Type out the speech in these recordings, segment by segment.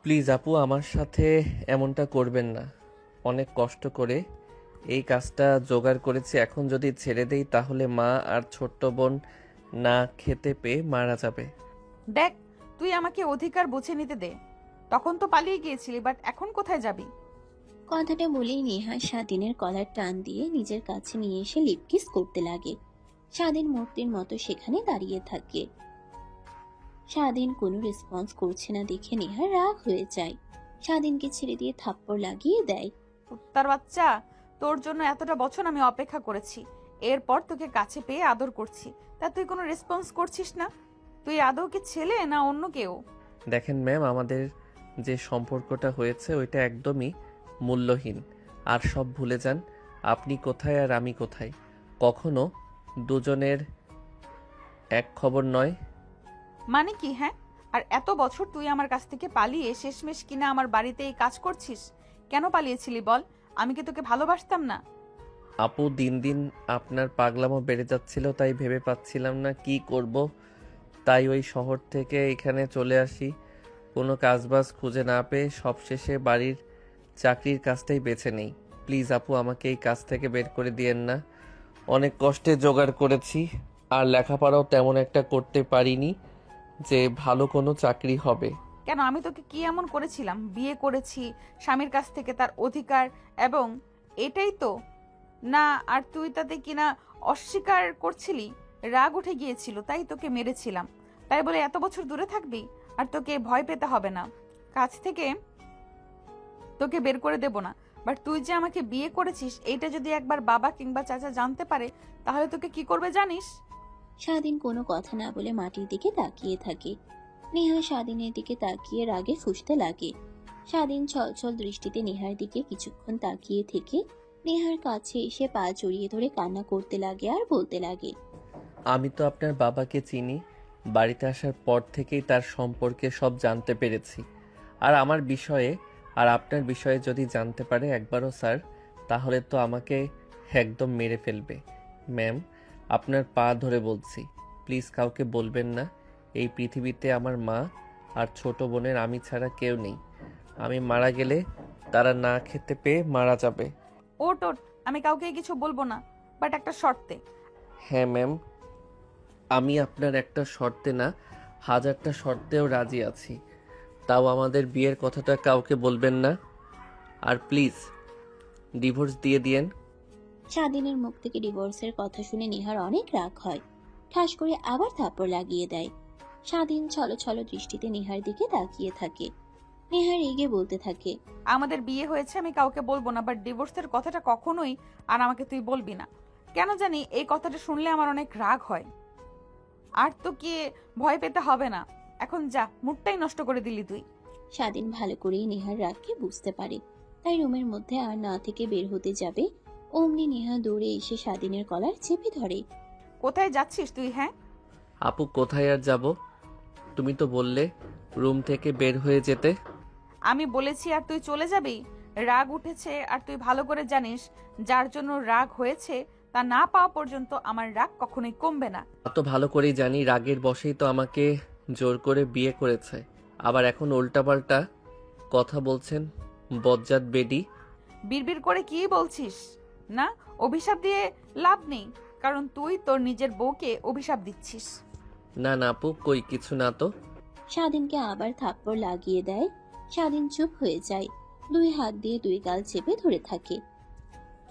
Please আপু, আমার সাথে এমনটা করবেন না। অনেক কষ্ট করে এই কাজটা জোগাড় করেছি, এখন যদি ছেড়ে দেই তাহলে মা আর ছোট্ট বোন না খেতে পেয়ে মারা যাবে। দেখ, তুই আমাকে অধিকার বুঝে নিতে দে। তখন তো পালিয়ে গিয়েছিলি, বাট এখন কোথায় যাবি? কথাটা বলেই নেহা স্বাধীনের কলার টান দিয়ে নিজের কাছে নিয়ে এসে লিপকিস করতে লাগে। স্বাধীন মূর্তির মতো সেখানে দাঁড়িয়ে থাকে। স্বাধীন কোনো রেসপন্স করছে না দেখে নেহা রাগ হয়ে যায়। স্বাধীনকে ছেড়ে দিয়ে থাপ্পড় লাগিয়ে দেয়। কুত্তার বাচ্চা, তোর জন্য এতটা বছর আমি অপেক্ষা করেছি। এরপর তোকে কাছে পেয়ে আদর করছি, তা তুই কোনো রেসপন্স করছিস না। তুই আদৌ কি ছেলে না অন্য কেউ? দেখেন ম্যাম, আমাদের যে সম্পর্কটা হয়েছে ওইটা একদমই মূল্যহীন। আর সব ভুলে যান, আপনি কোথায় আর আমি কোথায়। কখনো দুজনের এক খবর নয়। মানে কি, হ্যাঁ? আর এত বছর তুই আমার কাছ থেকে পালিয়ে শেষমেশ কিনা আমার বাড়িতে এই কাজ করছিস? কেন পালিয়েছিলি বল? আমি কি তোকে ভালোবাসতাম না? আপু, দিন দিন আপনার পাগলামো বেড়ে যাচ্ছিল, তাই ভেবে পাচ্ছিলাম না কি করব। তাই ওই শহর থেকে এখানে চলে আসি। কোনো কাজবাজ খুঁজে না পেয়ে সবশেষে বাড়ির চাকরির কাজটাই বেছে নেই। প্লিজ আপু, আমাকে এই কাজ থেকে বের করে দিয়েন না। অনেক কষ্টে জোগাড় করেছি, আর লেখাপড়াও তেমন একটা করতে পারিনি যে ভালো কোনো চাকরি হবে। কেন, আমি তোকে কি এমন করেছিলাম? বিয়ে করেছি স্বামীর কাছ থেকে, তার অধিকার, এবং এটাই তো না। আর তুই তাতে কিনা অস্বীকার করছিলি। রাগ উঠে গিয়েছিল তাই তোকে মেরেছিলাম। তাই বলে এত বছর দূরে থাকবি? আর তোকে ভয় পেতে হবে না, কাছ থেকে তোকে বের করে দেব না। বাট তুই যে আমাকে বিয়ে করেছিস, এইটা যদি একবার বাবা কিংবা চাচা জানতে পারে, তাহলে তোকে কি করবে জানিস? স্বাধীন কোনো কথা না বলে মাটির দিকে তাকিয়ে থাকে। নেহা স্বাধীনের দিকে তাকিয়ে রাগে ফুঁসতে লাগে। স্বাধীন ছলছল দৃষ্টিতে নেহার দিকে কিছুক্ষণ তাকিয়ে থেকে নেহার কাছে এসে পা জড়িয়ে ধরে কান্না করতে লাগে আর বলতে লাগে। আমি তো আপনার বাবাকে চিনি। বাড়িতে আসার পর থেকেই তার সম্পর্কে সব জানতে পেরেছি। আর আমার বিষয়ে আর আপনার বিষয়ে যদি জানতে পারে একবারও স্যার, তাহলে তো আমাকে একদম মেরে ফেলবে। ম্যাম, আপনার পা ধরে বলছি, প্লিজ কাউকে বলবেন না। এই পৃথিবীতে আমার মা আর ছোট বোনের আমি ছাড়া কেউ নেই। আমি মারা গেলে তারা না খেতে পেয়ে মারা যাবে। ওট ওট, আমি কাউকে কিছু বলবো না, বাট একটা শর্তে। হ্যাঁ ম্যাম, আমি আপনার একটা শর্তে না, হাজারটা শর্তেও রাজি আছি। তাও আমাদের বিয়ের কথাটা কাউকে বলবেন না। আর প্লিজ ডিভোর্স দিয়ে দিয়েন। স্বাধীনের মুখ থেকে ডিভোর্সের কথা শুনে নেহার অনেক রাগ হয়। ঠাস করে আবার থাপ্পড় লাগিয়ে দেয়। স্বাধীন ছলো ছলো দৃষ্টিতে নেহার দিকে তাকিয়ে থাকে। নেহা রেগে বলতে থাকে। আমাদের বিয়ে হয়েছে, আমি কাউকে বলবো না, বাট ডিভোর্সের কথাটা কখনোই আর আমাকে তুই বলবি না। কেন জানি এই কথাটা শুনলে আমার অনেক রাগ হয়। আর তো কি ভয় পেতে হবে না। এখন যা, মুডটাই নষ্ট করে দিলি তুই। স্বাধীন ভালো করেই নেহার রাগকে বুঝতে পারে, তাই রুমের মধ্যে আর না থেকে বের হতে যাবে অমনি নেহা দৌড়ে এসে স্বাধীনের কলার চেপে ধরে। কোথায় যাচ্ছিস তুই, হ্যাঁ? আপু, কোথায় আর যাব? তুমি তো বললে রুম থেকে বের হয়ে যেতে। আমি বলেছি আর তুই চলে যাবি? রাগ উঠেছে আর তুই ভালো করে জানিস, যার জন্য রাগ হয়েছে তা না পাওয়া পর্যন্ত আমার রাগ কখনোই কমবে না। অত ভালো করেই জানি, রাগের বশেই তো আমাকে জোর করে বিয়ে করেছে। আবার এখন উল্টাপাল্টা কথা বলছেন, বজ্জাত বেডি। বিড়বিড় করে কি বলছিস? না, অভিশাপ দিয়ে লাভ নেই, কারণ তুই তোর নিজের বউকে অভিশাপ দিচ্ছিস। না না আপু, কই কিছু না তো। স্বাধীনকে আবার থাপ্পড় লাগিয়ে দেয়। স্বাধীন চুপ হয়ে যায়, দুই হাত দিয়ে দুই গাল চেপে ধরে থাকে।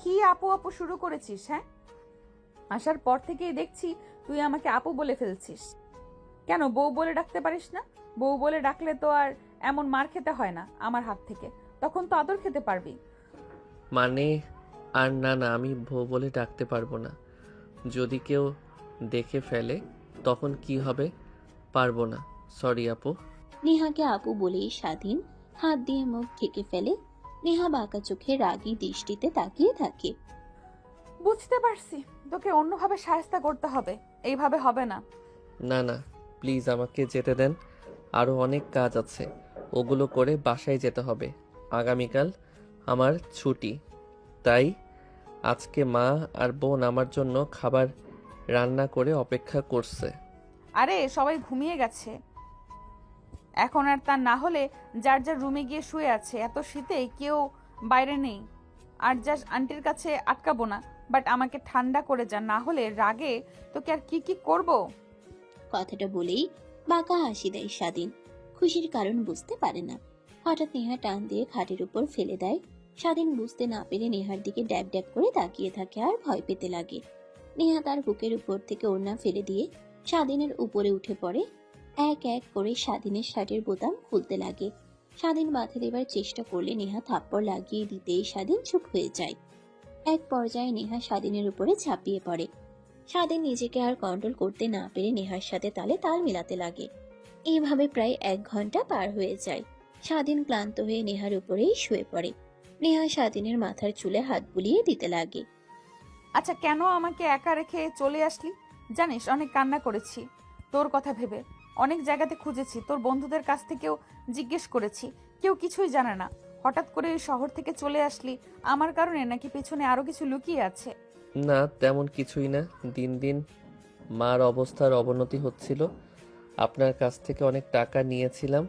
কি আপু আপু শুরু করেছিস, হ্যাঁ? আসার পর থেকেই দেখছি তুই আমাকে আপু বলে ফেলছিস। কেন বউ বলে ডাকতে পারিস না? বউ বলে ডাকলে তো আর এমন মার খেতে হয় না আমার হাত থেকে, তখন তো আদর খেতে পারবি। মানে, আর না না, আমি বউ বলে ডাকতে পারবো না। যদি কেউ দেখে ফেলে তখন কি হবে? পারবো না, সরি আপু। নেহাকে আপু বলেই স্বাধীন হাত দিয়ে মুখ ঢেকে ফেলে। নেহা বাঁকা চোখে রাগী দৃষ্টিতে তাকিয়ে থাকে। বুঝতে পারছি, তোকে অন্যভাবে সাহায্য করতে হবে, এইভাবে হবে না। না না, প্লিজ আমাকে যেতে দেন। আরও অনেক কাজ আছে, ওগুলো করে বাসায় যেতে হবে। আগামীকাল আমার ছুটি, তাই আজকে মা আর বোন আমার জন্য খাবার রান্না করে অপেক্ষা করছে। আরে সবাই ঘুমিয়ে গেছে, এখন আর তা না হলে যার যার রুমে গিয়ে শুয়ে আছে, এত শীতে কেউ বাইরে নেই। আর জাস্ট আন্টির কাছে আটকাবো না, বাট আমাকে ঠান্ডা করে যা, না হলে রাগে তোকে আর কি কি করব। কথাটা বলেই বাঁকা হাসি দেয় স্বাধীন। খুশির কারণ বুঝতে পারে না। হঠাৎ নেহা টান দিয়ে খাটের উপর ফেলে দেয়। স্বাধীন বুঝতে না পেরে নেহার দিকে ড্যাব ড্যাব করে তাকিয়ে থাকে আর ভয় পেতে লাগে। নেহা তার বুকের উপর থেকে ওড়না ফেলে দিয়ে স্বাধীনের উপরে উঠে পড়ে। এক এক করে স্বাধীনের শার্টের বোতাম খুলতে লাগে। স্বাধীন বাধা দেবার চেষ্টা করলে নেহা থাপ্পড় লাগিয়ে দিতেই স্বাধীন চুপ হয়ে যায়। এক পর্যায়ে নেহা স্বাধীনের উপরে ঝাঁপিয়ে পড়ে। স্বাধীন নিজেকে আর কন্ট্রোল করতে না পেরে নেহার সাথে তালে তাল মিলাতে লাগে। এইভাবে প্রায় 1 ঘন্টা পার হয়ে যায়। স্বাধীন ক্লান্ত হয়ে নেহার উপরেই শুয়ে পড়ে। নেহা স্বাধীনের মাথার চুলে হাত বুলিয়ে দিতে লাগে। আচ্ছা, কেন আমাকে একা রেখে চলে আসলি? জানিস অনেক কান্না করেছি তোর কথা ভেবে, অনেক জায়গাতে খুঁজেছি, তোর বন্ধুদের কাছ থেকেও জিজ্ঞেস করেছি, কেউ কিছুই জানে না। হঠাৎ করে এই শহর থেকে চলে আসলি আমার কারণে, নাকি পেছনে আরো কিছু লুকিয়ে আছে? না, তেমন কিছুই না। দিন দিন মার অবস্থার অবনতি হচ্ছিল। আপনার কাছ থেকে অনেক টাকা নিয়েছিলাম,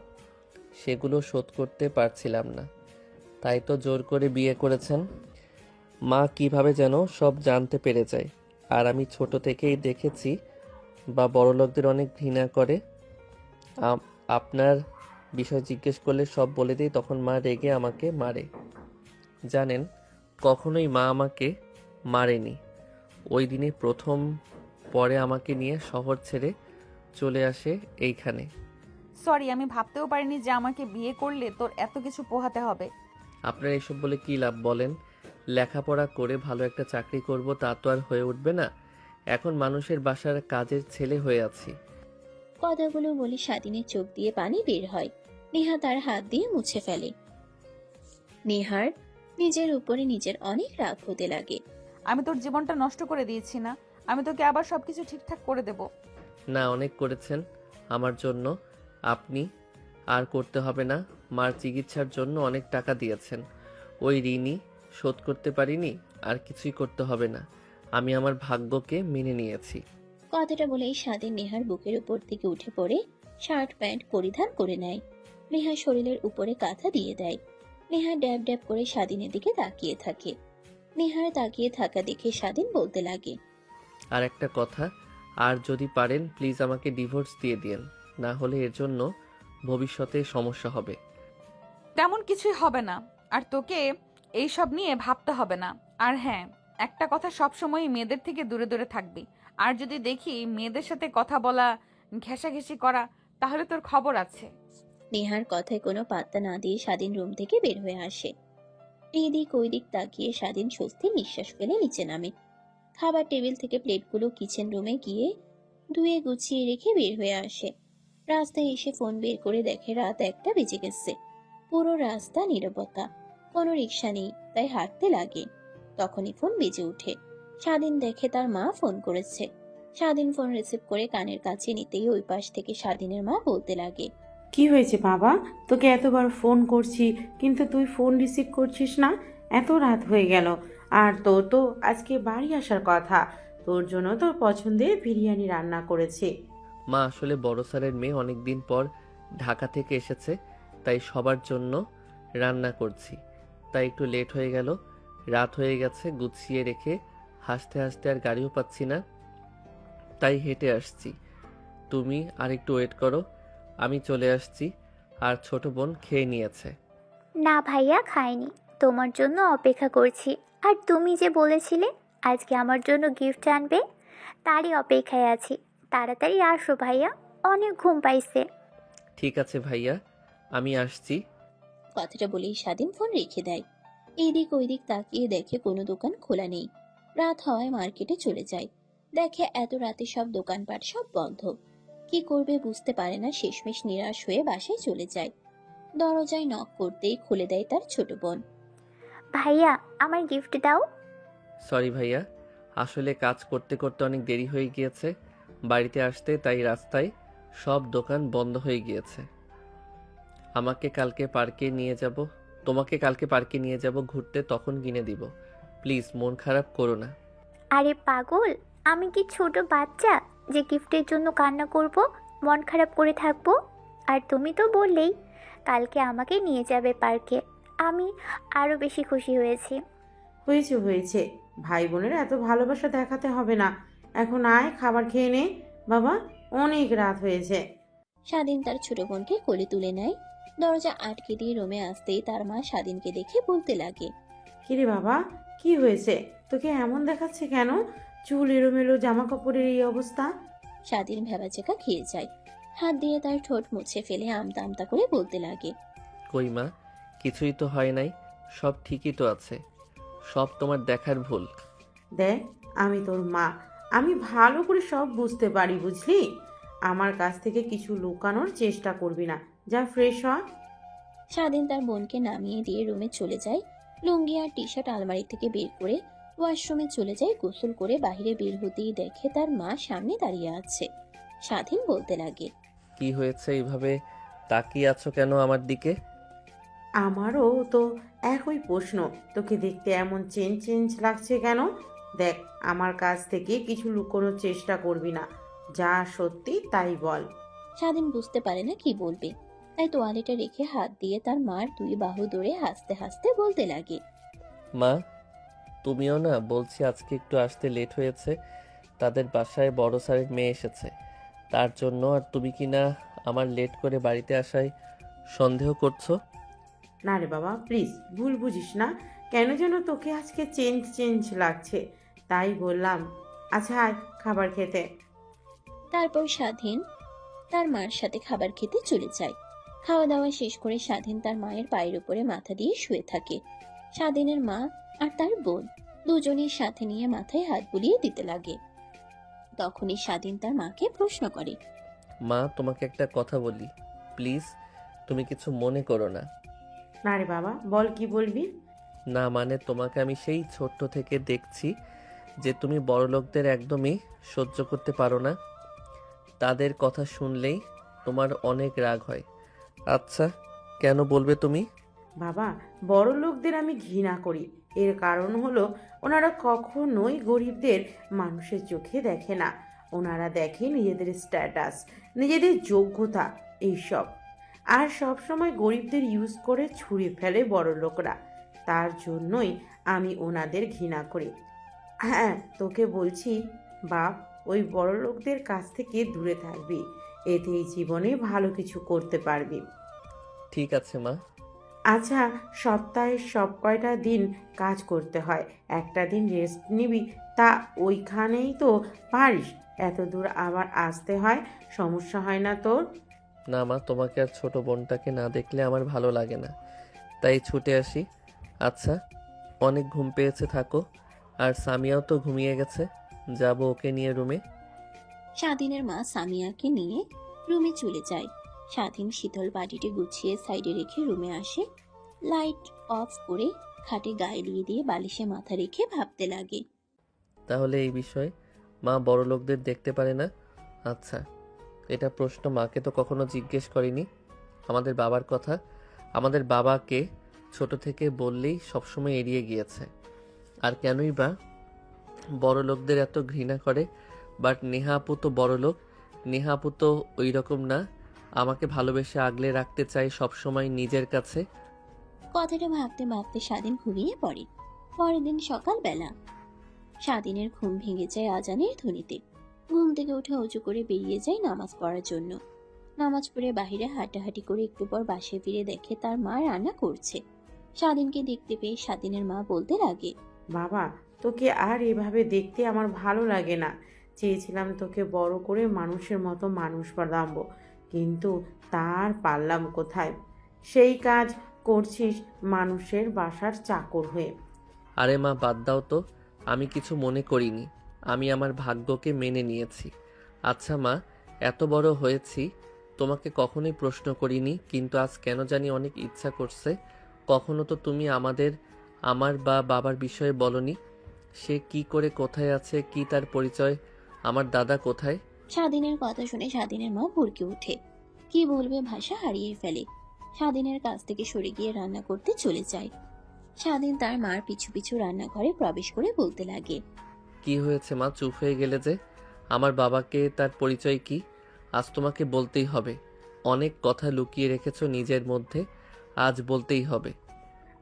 সেগুলো শোধ করতে পারছিলাম না, তাই তো জোর করে বিয়ে করেছেন। মা কিভাবে যেন সব জানতে পেরে যায়। আর আমি ছোট থেকেই দেখেছি বা বড়লোকদের অনেক ঘৃণা করে। আপনার বিষয় জিজ্ঞেস করলে সব বলে দিই, তখন মা রেগে আমাকে মারে। জানেন, কখনোই মা আমাকে মারেনি। ওই দিনে প্রথম পরে আমাকে নিয়ে শহর ছেড়ে চলে আসে এইখানে। সরি, আমি ভাবতেও পারিনি যে আমাকে বিয়ে করলে তোর এত কিছু পোহাতে হবে। আপনার এসব বলে কী লাভ বলেন? লেখাপড়া করে ভালো একটা চাকরি করব, তা তো আর হয়ে উঠবে না। এখন মানুষের বাসার কাজের ছেলে হয়ে আছি। কথাগুলো বলে স্বাধীনের চোখ দিয়ে পানি বের হয়। নেহা তার হাত দিয়ে মুছে ফেলে। নেহার নিজের উপরে নিজের অনেক রাগ হতে লাগে। আমি তোর জীবনটা নষ্ট করে দিয়েছি না? আমি তোকে আবার সবকিছু ঠিকঠাক করে দেব। না, অনেক করেছেন আমার জন্য আপনি। আর করতে হবে না। মার চিকিৎসার জন্য অনেক টাকা দিয়েছেন, ওই ঋণই শোধ করতে পারিনি। আর কিছুই করতে হবে না, আমি আমার ভাগ্যকে মেনে নিয়েছি। কথাটা বলেই স্বাধীন নেহার বুকের উপর থেকে উঠে পড়ে শার্ট প্যান্ট পরিধান করে নেয়। নেহার শরীরের উপরে কাঁথা দিয়ে দেয়। নেহা ড্যাব ড্যাব করে স্বাধীনের দিকে তাকিয়ে থাকে। নেহার তাকিয়ে থাকা দেখে স্বাধীন বলতে লাগে, আর একটা কথা, আর যদি পারেন প্লিজ আমাকে ডিভোর্স দিয়ে দিন, না হলে এর জন্য ভবিষ্যতে সমস্যা হবে। তেমন কিছুই হবে না, আর তোকে এইসব নিয়ে ভাবতে হবে না। আর হ্যাঁ, একটা কথা, সবসময় মেয়েদের থেকে দূরে দূরে থাকবি। আর যদি দেখি মেয়েদের সাথে কথা বলা, ঘেঁষাঘেঁষি করা, তাহলে তোর খবর আছে। নেহার কথায় কোনো পাত্তা না দিয়ে স্বাধীন রুম থেকে বের হয়ে আসে। এদিক ওইদিক তাকিয়ে স্বাধীন স্বস্তির নিঃশ্বাস ফেলে নিচে নামে। খাবার টেবিল থেকে প্লেটগুলো কিচেন রুমে গিয়ে ধুয়ে গুছিয়ে রেখে বের হয়ে আসে। রাস্তায় এসে ফোন বের করে দেখে রাত 1টা বেজে গেছে। পুরো রাস্তা নীরবতা, কোনো রিক্সা নেই, তাই হাঁটতে লাগে। তখনই ফোন বেজে ওঠে। স্বাধীন দেখে তার মা ফোন করেছে। স্বাধীন ফোন রিসিভ করে কানের কাছে নিতেই ওই পাশ থেকে স্বাধীনের মা বলতে লাগে, কি হয়েছে বাবা? তোকে এতবার ফোন করছি কিন্তু তুই ফোন রিসিভ করছিস না। এত রাত হয়ে গেল, আর তোর তো আজকে বাড়ি আসার কথা। তোর জন্য তোর পছন্দের বিরিয়ানি রান্না করেছে। মা, আসলে বড় স্যারের মেয়ে অনেক দিন পর ঢাকা থেকে এসেছে, তাই সবার জন্য রান্না করছি। তাই একটু লেট হয়ে গেল, রাত হয়ে গেছে। গুছিয়ে রেখে হাসতে হাসতে আর গাড়িও পাচ্ছি না, তাই হেঁটে আসছি। তুমি আর একটু ওয়েট করো, আমি চলে আসছি। আর ছোট বোন খেয়ে নিয়েছে। না ভাইয়া, খাইনি, তোমার জন্য অপেক্ষা করছি। আর তুমি যে বলেছিলে আজকে আমার জন্য গিফট আনবে, তারই অপেক্ষায় আছি। তাড়াতাড়ি আসো ভাইয়া, অনেক ঘুম পাইছে। ঠিক আছে ভাইয়া, আমি আসছি। কথাটা বলেই স্বাধীন ফোন রেখে দেয়। এইদিক ওইদিক তাকিয়ে দেখে কোনো দোকান খোলা নেই। রাত হওয়ায় মার্কেটে চলে যায়। দেখে এত রাতে সব দোকানপাট সব বন্ধ। কি করবে বুঝতে পারে না, শেষমেশ নিরাশ হয়ে বাসায় চলে যায়। দরজায় নক করতেই খুলে দেয় তার ছোট বোন। ভাইয়া, আমার গিফট দাও। সরি ভাইয়া, আসলে কাজ করতে করতে অনেক দেরি হয়ে গিয়েছে বাড়িতে আসতে, তাই রাস্তায় সব দোকান বন্ধ হয়ে গিয়েছে। তোমাকে কালকে পার্কে নিয়ে যাব ঘুরতে, তখন কিনে দিব। প্লিজ মন খারাপ করো না। আরে পাগল, আমি কি ছোট বাচ্চা যে গিফটের জন্য কান্না করব, মন খারাপ করে থাকবো? আর তুমি তো বললেই কালকে আমাকে নিয়ে যাবে পার্কে। আমি আরও বেশি খুশি হয়েছি। হয়েছে হয়েছে, ভাই বোনের এত ভালোবাসা দেখাতে হবে না। এখন আয়, খাবার খেয়ে নে বাবা, অনেক রাত হয়েছে। স্বাধীন তার ছোট বোনকে কোলে তুলে নেয়। দরজা আটকে দিয়ে রুমে আসতেই তার মা স্বাধীনকে দেখে বলতে লাগে, কিরে বাবা, কি হয়েছে? তোকে এমন দেখাচ্ছে কেন? চুল এলোমেলো, জামা কাপড়ের এই অবস্থা। স্বাধীন ভেবাচেকা খেয়ে যায়। হাত দিয়ে তার ঠোঁট মুছে ফেলে আমতা আমতা করে বলতে লাগে, কই মা, কিছুই তো হয় নাই, সব ঠিকই তো আছে, সব তোমার দেখার ভুল। দেখ, আমি তোর মা, আমি ভালো করে সব বুঝতে পারি, বুঝলি? আমার কাছ থেকে কিছু লুকানোর চেষ্টা করবি না। যা, ফ্রেশ হ। স্বাধীন তার বোনকে নামিয়ে দিয়ে রুমে চলে যায়। লুঙ্গি আর টি শার্ট আলমারি থেকে বের করে ওয়াশরুমে চলে যায়। গোসল করে বাইরে বের হতেই দেখে তার মা সামনে দাঁড়িয়ে আছে। স্বাধীন বলতে লাগে, কি হয়েছে, এইভাবে তাকিয়ে আছো কেন আমার দিকে? আমারও তো একই প্রশ্ন, তোকে দেখতে এমন চেঞ্জ চেঞ্জ লাগছে কেন? দেখ, আমার কাছ থেকে কিছু লুকোনোর চেষ্টা করবি না, যা সত্যি তাই বল। স্বাধীন বুঝতে পারে না কি বলবে, তাই তোয়ালেটা রেখে হাত দিয়ে তার মার দুই বাহু ধরে হাসতে হাসতে বলতে লাগে, মা, তুমিও না, বলছি আজকে একটু আসতে লেট হয়েছে, তাদের বাসায় বড় স্যারের মেয়ে এসেছে তার জন্য। আর তুমি কি না আমার লেট করে বাড়িতে আসায় সন্দেহ করছো? না রে বাবা, প্লিজ ভুল বুঝিস না। কেন যেন তোকে আজকে চেঞ্জ চেঞ্জ লাগছে, তাই বললাম। আচ্ছা আয় খাবার খেতে। তারপর স্বাধীন তার মার সাথে খাবার খেতে চলে যায়। খাওয়া দাওয়া শেষ করে স্বাধীন তার মায়ের পায়ের উপরে মাথা দিয়ে শুয়ে থাকে। স্বাধীনের মা আর তার বোন দুজনের সাথে নিয়ে মাথায় হাত বুলিয়ে দিতে লাগে। তখনই স্বাধীন তার মাকে প্রশ্ন করে, মা, তোমাকে একটা কথা বলি, প্লিজ, তুমি কিছু মনে করো না। না রে বাবা, বল, কি বলবি? না মানে, তোমাকে আমি সেই ছোট্ট থেকে দেখছি যে তুমি বড়লোকদের একদমই সহ্য করতে পারো না, তাদের কথা শুনলেই তোমার অনেক রাগ হয়। আচ্ছা, কেন বলবে তুমি? বাবা, বড় লোকদের আমি ঘৃণা করি। এর কারণ হলো ওনারা কখনোই গরিবদের মানুষের চোখে দেখে না। ওনারা দেখে নিজেদের স্ট্যাটাস, নিজেদের যোগ্যতা, এইসব। আর সব সময় গরিবদের ইউজ করে ছুঁড়ে ফেলে বড় লোকরা। তার জন্যই আমি ওনাদের ঘৃণা করি। হ্যাঁ, তোকে বলছি বাপ, ওই বড় লোকদের কাছ থেকে দূরে থাকবি, এতেই জীবনে ভালো কিছু করতে পারবি। ঠিক আছে মা। আচ্ছা, সপ্তাহের সব কয়টা দিন কাজ করতে হয়, একটা দিন রেস্ট নিবি, তা ওইখানেই তো পারিস। এত দূর আবার আসতে হয়, সমস্যা হয় না তোর? না মা, তোমাকে আর ছোট বোনটাকে না দেখলে আমার ভালো লাগে না, তাই ছুটে আসি। আচ্ছা, অনেক ঘুম পেয়েছে, থাকো। আর সামিয়াও তো ঘুমিয়ে গেছে, যাবো ওকে নিয়ে রুমে। স্বাধীনের মা সামিয়াকে নিয়ে রুমে চলে যায়। স্বাধীন শীতল বাটিটি গুছিয়ে সাইডে রেখে রুমে আসে। লাইট অফ করে খাটে গায়ে দিয়ে বালিশে মাথা রেখে ভাবতে লাগে, তাহলে এই বিষয়ে মা বড়লোকদের দেখতে পারে না? আচ্ছা, এটা প্রশ্ন মাকে তো কখনো জিজ্ঞেস করিনি। আমাদের বাবার কথা, আমাদের বাবাকে ছোট থেকে বললেই সবসময় এড়িয়ে গিয়েছে। আর কেনই বা বড়লোকদের এত ঘৃণা করে? বাট নেহা আপু তো বড়লোক, নেহা আপু তো ওই রকম না, আমাকে ভালোবেসে আগলে রাখতে চায় সবসময় নিজের কাছে। কথাটা ভাবতে ভাবতে স্বাধীন ঘুমিয়ে পড়ে। পরের দিন সকালবেলা স্বাধীনের ঘুম ভেঙে যায় আজানের ধ্বনিতে। ঘুম থেকে উঠে উঁচু করে বেরিয়ে যায় নামাজ পড়ার জন্য। নামাজ পড়ে বাহিরে হাঁটাহাঁটি করে একটু পর বাসায় ফিরে দেখে তার মা রান্না করছে। স্বাধীনকে দেখতে পেয়ে স্বাধীনের মা বলতে লাগে, বাবা, তোকে আর এভাবে দেখতে আমার ভালো লাগে না। চেয়েছিলাম তোকে বড় করে মানুষের মতো মানুষ বানাবো, কিন্তু তার পারলাম কোথায়? সেই কাজ করছিস মানুষের বাসার চাকর হয়ে। আরে মা, বাদ দাও তো, আমি কিছু মনে করিনি, আমি আমার ভাগ্যকে মেনে নিয়েছি। আচ্ছা মা, এত বড় হয়েছি, তোমাকে কখনোই প্রশ্ন করিনি, কিন্তু আজ কেন জানি অনেক ইচ্ছা করছে। কখনো তো তুমি আমার বা বাবার বিষয়ে বলনি। সে কি করে, কোথায় আছে, কি তার পরিচয়, আমার দাদা কোথায়? স্বাধীনের কথা শুনে স্বাধীনের মা ভরকে ওঠে। কি বলবে ভাষা হারিয়ে ফেলে। স্বাধীনের কাছ থেকে সরে গিয়ে রান্না করতে চলে যায়। স্বাধীন তার মার পিছু পিছু রান্নাঘরে প্রবেশ করে বলতে লাগে, কি হয়েছে মা, চুপ হয়ে গেলে যে? আমার বাবাকে, তার পরিচয় কি? আজ তোমাকে বলতেই হবে। অনেক কথা লুকিয়ে রেখেছো নিজের মধ্যে, আজ বলতেই হবে।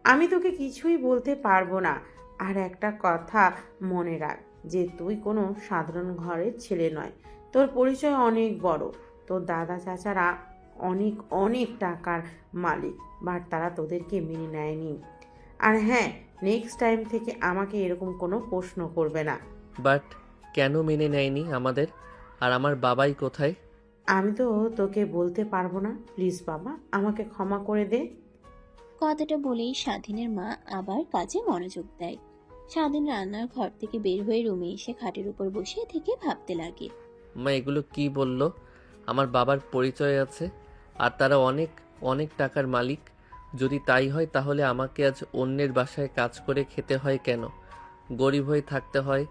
আমি তোকে কিছুই বলতে পারবো না। আর একটা কথা মনে রাখ, যে তুই কোনো সাধারণ ঘরের ছেলে নয়। তোর পরিচয় অনেক বড়। তোর দাদা চাচারা অনেক অনেক টাকার মালিক, বাট তারা তোদেরকে মেনে নেয়নি। আর হ্যাঁ, নেক্সট টাইম থেকে আমাকে এরকম কোনো প্রশ্ন করবে না। বাট কেন মেনে নেয়নি আমাদের? আর আমার বাবাই কোথায়? আমি তো তোকে বলতে পারবো না। প্লিজ বাবা, আমাকে ক্ষমা করে দে। কথাটা বলেই স্বাধীনের মা আবার কাজে মনোযোগ দেয়। স্বাধীন রান্নার ঘর থেকে বের হয়ে রুমে এসে খাটের উপর বসে থেকে ভাবতে লাগে। মা এগুলো কি বলল? আমার বাবার পরিচয় আছে, আর তারা অনেক অনেক টাকার মালিক। যদি তাই হয় তাহলে আমাকে আজ অন্যের বাসায় কাজ করে খেতে হয় কেন? গরিব হয়ে থাকতে হয়,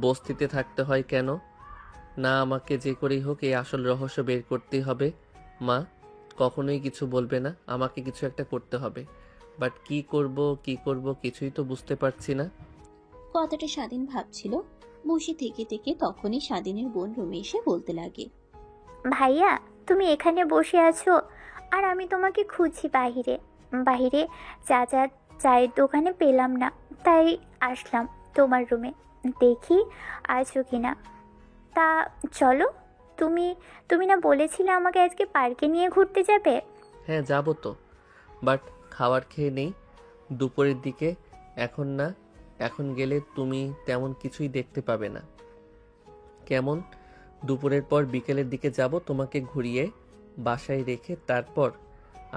বস্তিতে থাকতে হয় কেন? না, আমাকে যে করেই হোক এই আসল রহস্য বের করতেই হবে। মা কখনোই কিছু বলবে না, আমাকে কিছু একটা করতে হবে। বাট কি করব কি করব কিছুই তো বুঝতে পারছি না। কথাটা স্বাধীন ভাবছিল বসে থেকে থেকে, তখনই স্বাধীনের বোন রুমে এসে বলতে লাগে। ভাইয়া, তুমি এখানে বসে আছো আর আমি তোমাকে খুঁজছি বাহিরে। বাহিরে চাচা চায়ের দোকানে পেলাম না, তাই আসলাম তোমার রুমে, দেখি আছো কিনা। তা চলো, তুমি তুমি না বলেছিলে আমাকে আজকে পার্কে নিয়ে ঘুরতে যাবে? হ্যাঁ যাবো তো, বাট খাবার খেয়ে নেই দুপুরের দিকে। এখন না, এখন গেলে তুমি তেমন কিছুই দেখতে পাবে না। কেমন? দুপুরের পর বিকেলের দিকে যাব, তোমাকে ঘুরিয়ে বাসায় রেখে তারপর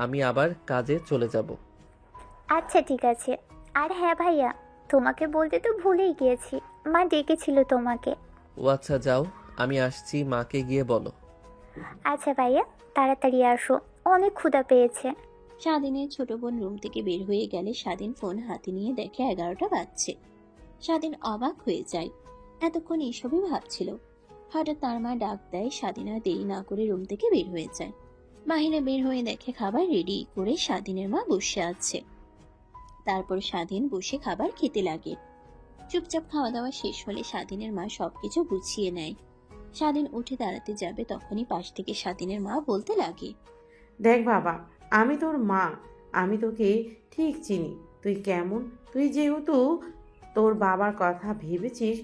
আমি আবার কাজে চলে যাব। আচ্ছা ঠিক আছে। আর হ্যাঁ ভাইয়া, তোমাকে বলতে তো ভুলেই গিয়েছি, মা ডেকেছিল তোমাকে। ও আচ্ছা, যাও, আমি আসছি, মাকে গিয়ে বলো। আচ্ছা ভাইয়া, তাড়াতাড়ি আসো, অনেক ক্ষুধা পেয়েছে। স্বাধীনের ছোট বোন রুম থেকে বের হয়ে গেলে স্বাধীন ফোন হাতে নিয়ে দেখে 11টা বাজছে। স্বাধীন অবাক হয়ে যায়, এতক্ষণ এসবই ভাবছিল। হঠাৎ তার মা ডাক দেয়, স্বাধীন আর দেরি না করে রুম থেকে বের হয়ে যায়। বাহিরে বের হয়ে দেখে খাবার রেডি করে স্বাধীনের মা বসে আছে। তারপর স্বাধীন বসে খাবার খেতে লাগে। চুপচাপ খাওয়া দাওয়া শেষ হলে স্বাধীনের মা সবকিছু গুছিয়ে নেয়। স্বাধীন উঠে দাঁড়াতে যাবে, তখনই পাশ থেকে স্বাধীনের মা বলতে লাগে। দেখ বাবা, আমি তোর মা, আমি তোকে ঠিক চিনি। তুই কেমন, তুই যেহেতু তোর বাবার কথা ভেবেছিস,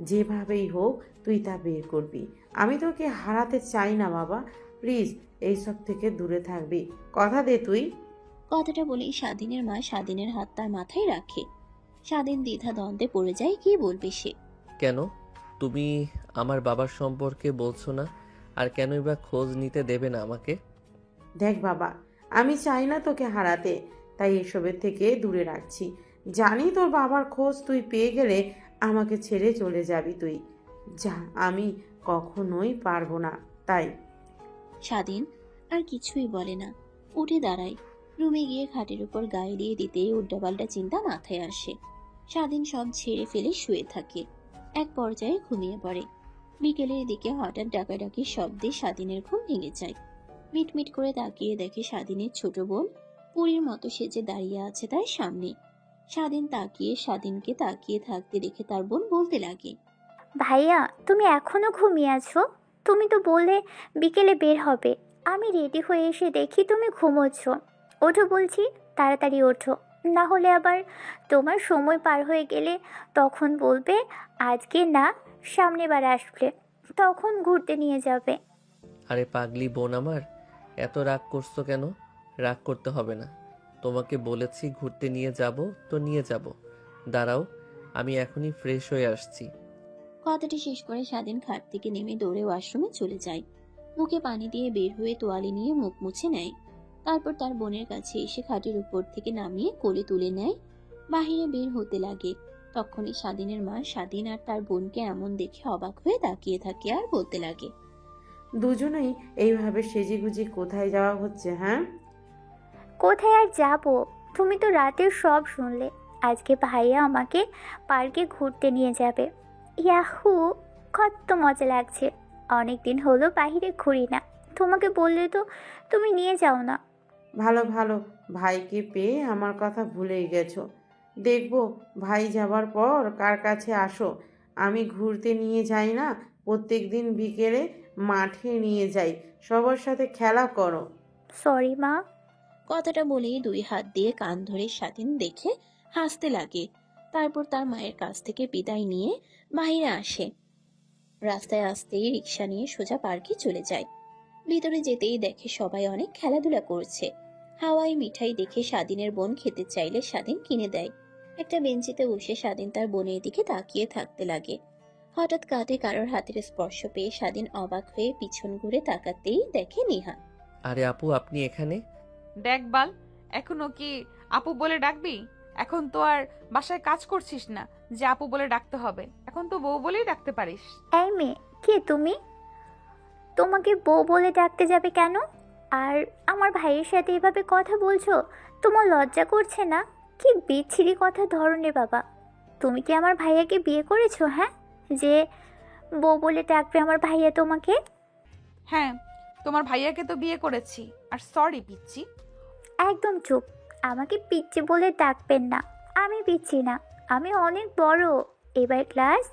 যেভাবেই হোক তুই তা বের করবি। আমি তোকে হারাতে চাই না বাবা, প্লিজ এইসব থেকে দূরে থাকবি, কথা দে তুই। কথাটা বলেই স্বাধীনের মা স্বাধীনের হাত তার মাথায় রাখে। স্বাধীন দ্বিধা দ্বন্দ্বে পড়ে যায়, কি বলবে সে। কেন তুমি আমার বাবার সম্পর্কে বলছো না? আর কেনই বা খোঁজ নিতে দেবে না আমাকে? দেখ বাবা, আমি চাই না তোকে হারাতে, তাই এসবের থেকে দূরে রাখছি। জানি তোর বাবার খোঁজ তুই পেয়ে গেলে আমাকে ছেড়ে চলে যাবি তুই। যা, আমি কখনোই পারবো না, তাই। স্বাধীন আর কিছুই বলে না, উঠে দাঁড়ায়। রুমে গিয়ে খাটের উপর গায়ে দিয়ে দিতেই উল্টাপাল্টা চিন্তা মাথায় আসে। স্বাধীন সব ছেড়ে ফেলে শুয়ে থাকে। এক পর্যায়ে ঘুমিয়ে পড়ে। বিকেলের দিকে হঠাৎ ডাকাডাকির শব্দে স্বাধীনের ঘুম ভেঙে যায়। মিটমিট করে তাকিয়ে দেখে স্বাধীনের ছোট বোন পুরীর মতো সেজে দাঁড়িয়ে আছে তার সামনে। স্বাধীনকে তাকিয়ে থাকতে দেখে তার বোন বলতে লাগে। ভাইয়া, তুমি এখনো ঘুমিয়ে আছো? তুমি তো বললে বিকেলে বের হবে। আমি রেডি হয়ে এসে দেখি তুমি ঘুমোচ্ছ। ওঠো বলছি, তাড়াতাড়ি ওঠো, না হলে আবার তোমার সময় পার হয়ে গেলে তখন বলবে আজকে না, সামনেবার আসলে তখন ঘুরতে নিয়ে যাবে। আরে পাগলি বোন আমার, এত রাগ করছো কেন? রাগ করতে হবে না, তোমাকে বলেছি ঘুরতে নিয়ে যাব তো নিয়ে যাব। দাঁড়াও, আমি এখনই ফ্রেশ হয়ে আসছি। কথাটি শেষ করে স্বাধীন খাট থেকে নেমে দৌড়ে ওয়াশরুমে চলে যায়। মুখে পানি দিয়ে বের হয়ে তোয়ালে নিয়ে মুখ মুছে নেয়। তারপর তার বোনের কাছে এসে খাটের উপর থেকে নামিয়ে কোলে তুলে নেয়। বাহিরে বের হতে লাগে। তখনই স্বাধীনের মা স্বাধীন আর তার বোনকে এমন দেখে অবাক হয়ে তাকিয়ে থাকে আর বলতে লাগে। দুজনেই এইভাবে সেজেগুজে কোথায় যাওয়া হচ্ছে, হ্যাঁ? কোথায় আর যাবো, তুমি তো রাতে সব শুনলে। আজকে ভাইয়া আমাকে পার্কে ঘুরতে নিয়ে যাবে। ইয়াহু, কত মজা লাগছে। অনেক দিন হলো বাইরে ঘুরি না, তোমাকে বললে তো তুমি নিয়ে যাও না। ভালো ভালো, ভাইকে পেয়ে আমার কথা ভুলেই গেছো। দেখবো ভাই যাবার পর কার কাছে আসো। আমি ঘুরতে নিয়ে যাই না, প্রত্যেক দিন বিকেলে মাঠে নিয়ে যাই। সবার সাথে খেলা করো। সরি মা। কথাটা বলেই 2 হাত দিয়ে কান ধরে স্বাধীন দেখে হাসতে লাগে। তারপর তার মায়ের কাছ থেকে বিদায় নিয়ে বাইরে আসে। রাস্তায় আসতেই রিক্সা নিয়ে সোজা পার্কে চলে যায়। ভিতরে যেতেই দেখে সবাই অনেক খেলাধুলা করছে। হাওয়াই মিঠাই দেখে স্বাধীনের বোন খেতে চাইলে স্বাধীন কিনে দেয়। একটা বেঞ্চিতে বসে স্বাধীন তার বোনের দিকে তাকিয়ে থাকতে লাগে। হঠাৎ কাঁধে কারোর হাতের স্পর্শ পেয়ে স্বাধীন অবাক হয়ে পিছন ঘুরে তাকাতেই দেখে নেহা। আরে আপু, আপনি এখানে? দেখ বাল, এখনো কি আপু বলে ডাকবি? এখন তো আর বাসায় কাজ করছিস না যে আপু বলে ডাকতে হবে, এখন তো বউ বলেই ডাকতে পারিস। এই মেয়ে, কে তুমি? তোমাকে বউ বলে ডাকতে যাবে কেন? আর আমার ভাইয়ের সাথে এভাবে কথা বলছো, তোমার লজ্জা করছে না? কি বিচ্ছিরি কথা ধরনে বাবা। তুমি কি আমার ভাইয়াকে বিয়ে করেছো? হ্যাঁ, যে বউ বলে ডাকবে আমার ভাইয়া তোমাকে? হ্যাঁ, তোমার ভাইয়াকে তো বিয়ে করেছি। আর সরি পিচ্ছি। একদম চুপ। আমাকে পিচ্চি বলে ডাকবেন না। আমি পিচ্চি না, আমি অনেক বড়। এবার ক্লাস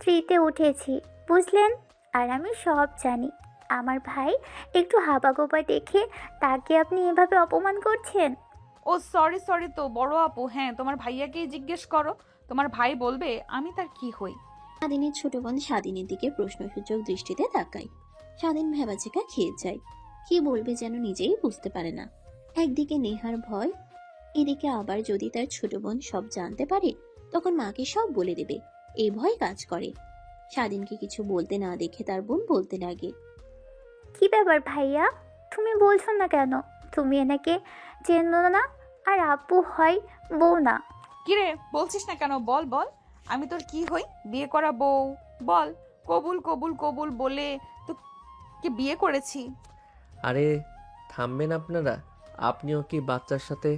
3-তে উঠেছি, বুঝলেন? আর আমি সব জানি। আমার ভাই একটু হাবাগোবা দেখে তাকে আপনি এভাবে অপমান করছেন। ও সরি সরি, তো বড় আপু। হ্যাঁ, তোমার ভাইয়াকেই জিজ্ঞেস করো, তোমার ভাই বলবে আমি তার কি হই। স্বাধীনের ছোট বোন স্বাধীনের দিকে প্রশ্নসূচক দৃষ্টিতে তাকায়। স্বাধীন ভেবাচেকা খেয়ে যায়। কি বলবে যেন নিজেই বুঝতে পারে না। একদিকে নেহার ভয়, এদিকে আবার যদি তার ছোট বোন সব জানতে পারে তখন মাকে সব বলে দেবে, এই ভয় কাজ করে। স্বাধীনকে কিছু বলতে না দেখে তার বোন বলতে লাগে। কি ব্যাপার ভাইয়া, তুমি বলছো না কেন? তুমি এনাকে চেনো না, আর আপু হয় বউ না। কিরে বলছিস না কেন? বল বল, আমি তোর কি হই? বিয়ে করা বউ? বল। কবুল কবুল কবুল বলে তো কি বিয়ে করেছি। আরে থামবেন আপনারা। আপনিও কি বাচ্চার সাথে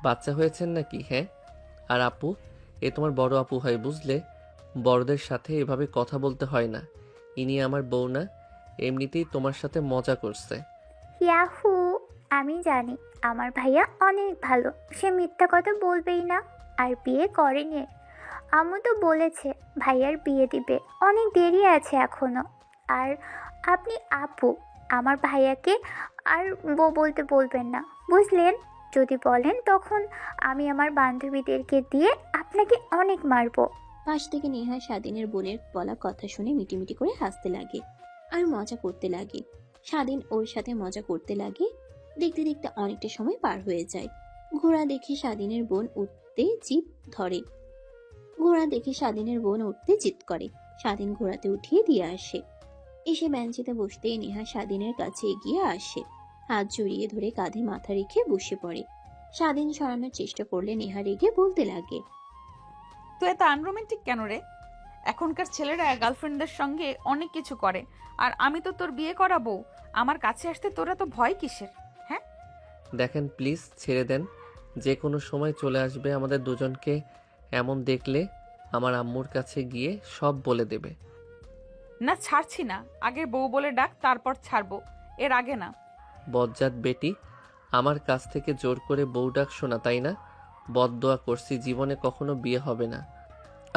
বাচ্চা হয়েছেন নাকি? হ্যাঁ। আর আপু, এ তোমার বড় আপু হয়, বুঝলে? বড়দের সাথে এভাবে কথা বলতে হয় না। ইনি আমার বউ না, এমনিতেই তোমার সাথে মজা করছে। ইয়াহু, আমি জানি আমার ভাইয়া অনেক ভালো, সে মিথ্যা কথা বলবেই না। আর বিয়ে করেনি, আম্মু তো বলেছে ভাইয়ার বিয়ে দিবে, অনেক দেরি আছে এখনো। আর আপনি আপু, আমার ভাইয়াকে আর বউ বলতে বলবেন না, বুঝলেন? যদি বলেন তখন আমি আমার বান্ধবীদেরকে দিয়ে আপনাকে অনেক মারবো। পাশ থেকে নেহা স্বাধীনের বোনের বলা কথা শুনে মিটিমিটি করে হাসতে লাগে আর মজা করতে লাগে। স্বাধীন ওর সাথে মজা করতে লাগে। দেখতে দেখতে অনেকটা সময় পার হয়ে যায়। ঘোড়া দেখে স্বাধীনের বোন উঠতে জিদ ধরে। ঘোড়া দেখে স্বাধীনের বোন উঠতে জিদ করে। স্বাধীন ঘোড়াতে উঠিয়ে দিয়ে আসে। এসে বেঞ্চিতে বসতেই নেহা স্বাধীনের কাছে এগিয়ে আসে। হাত জড়িয়ে ধরে কাঁধে মাথা রেখে বসে পড়ে। স্বাধীন সরানোর চেষ্টা করলে নেহা রেগে বলতে লাগে। তুই এত আনরোমান্টিক কেন রে? এখনকার ছেলেরা গার্লফ্রেন্ডদের সঙ্গে অনেক কিছু করে, আর আমি তো তোর বিয়ে করা বউ। আমার কাছে আসতে তোরা তো ভয় কিসের? হ্যাঁ, দেখেন প্লিজ, ছেড়ে দেন। যে কোনো সময় চলে আসবে আমাদের দুজনকে এমন দেখলে আমার আম্মুর কাছে গিয়ে সব বলে দেবে। না ছাড়ছি না। আগে বউ বলে ডাক, তারপর ছাড়বো, এর আগে না। বজ্জাত বেটি, আমার কাছ থেকে জোর করে বউ ডাক শোনা, তাই না? বদদোয়া করছি, জীবনে কখনো বিয়ে হবে না।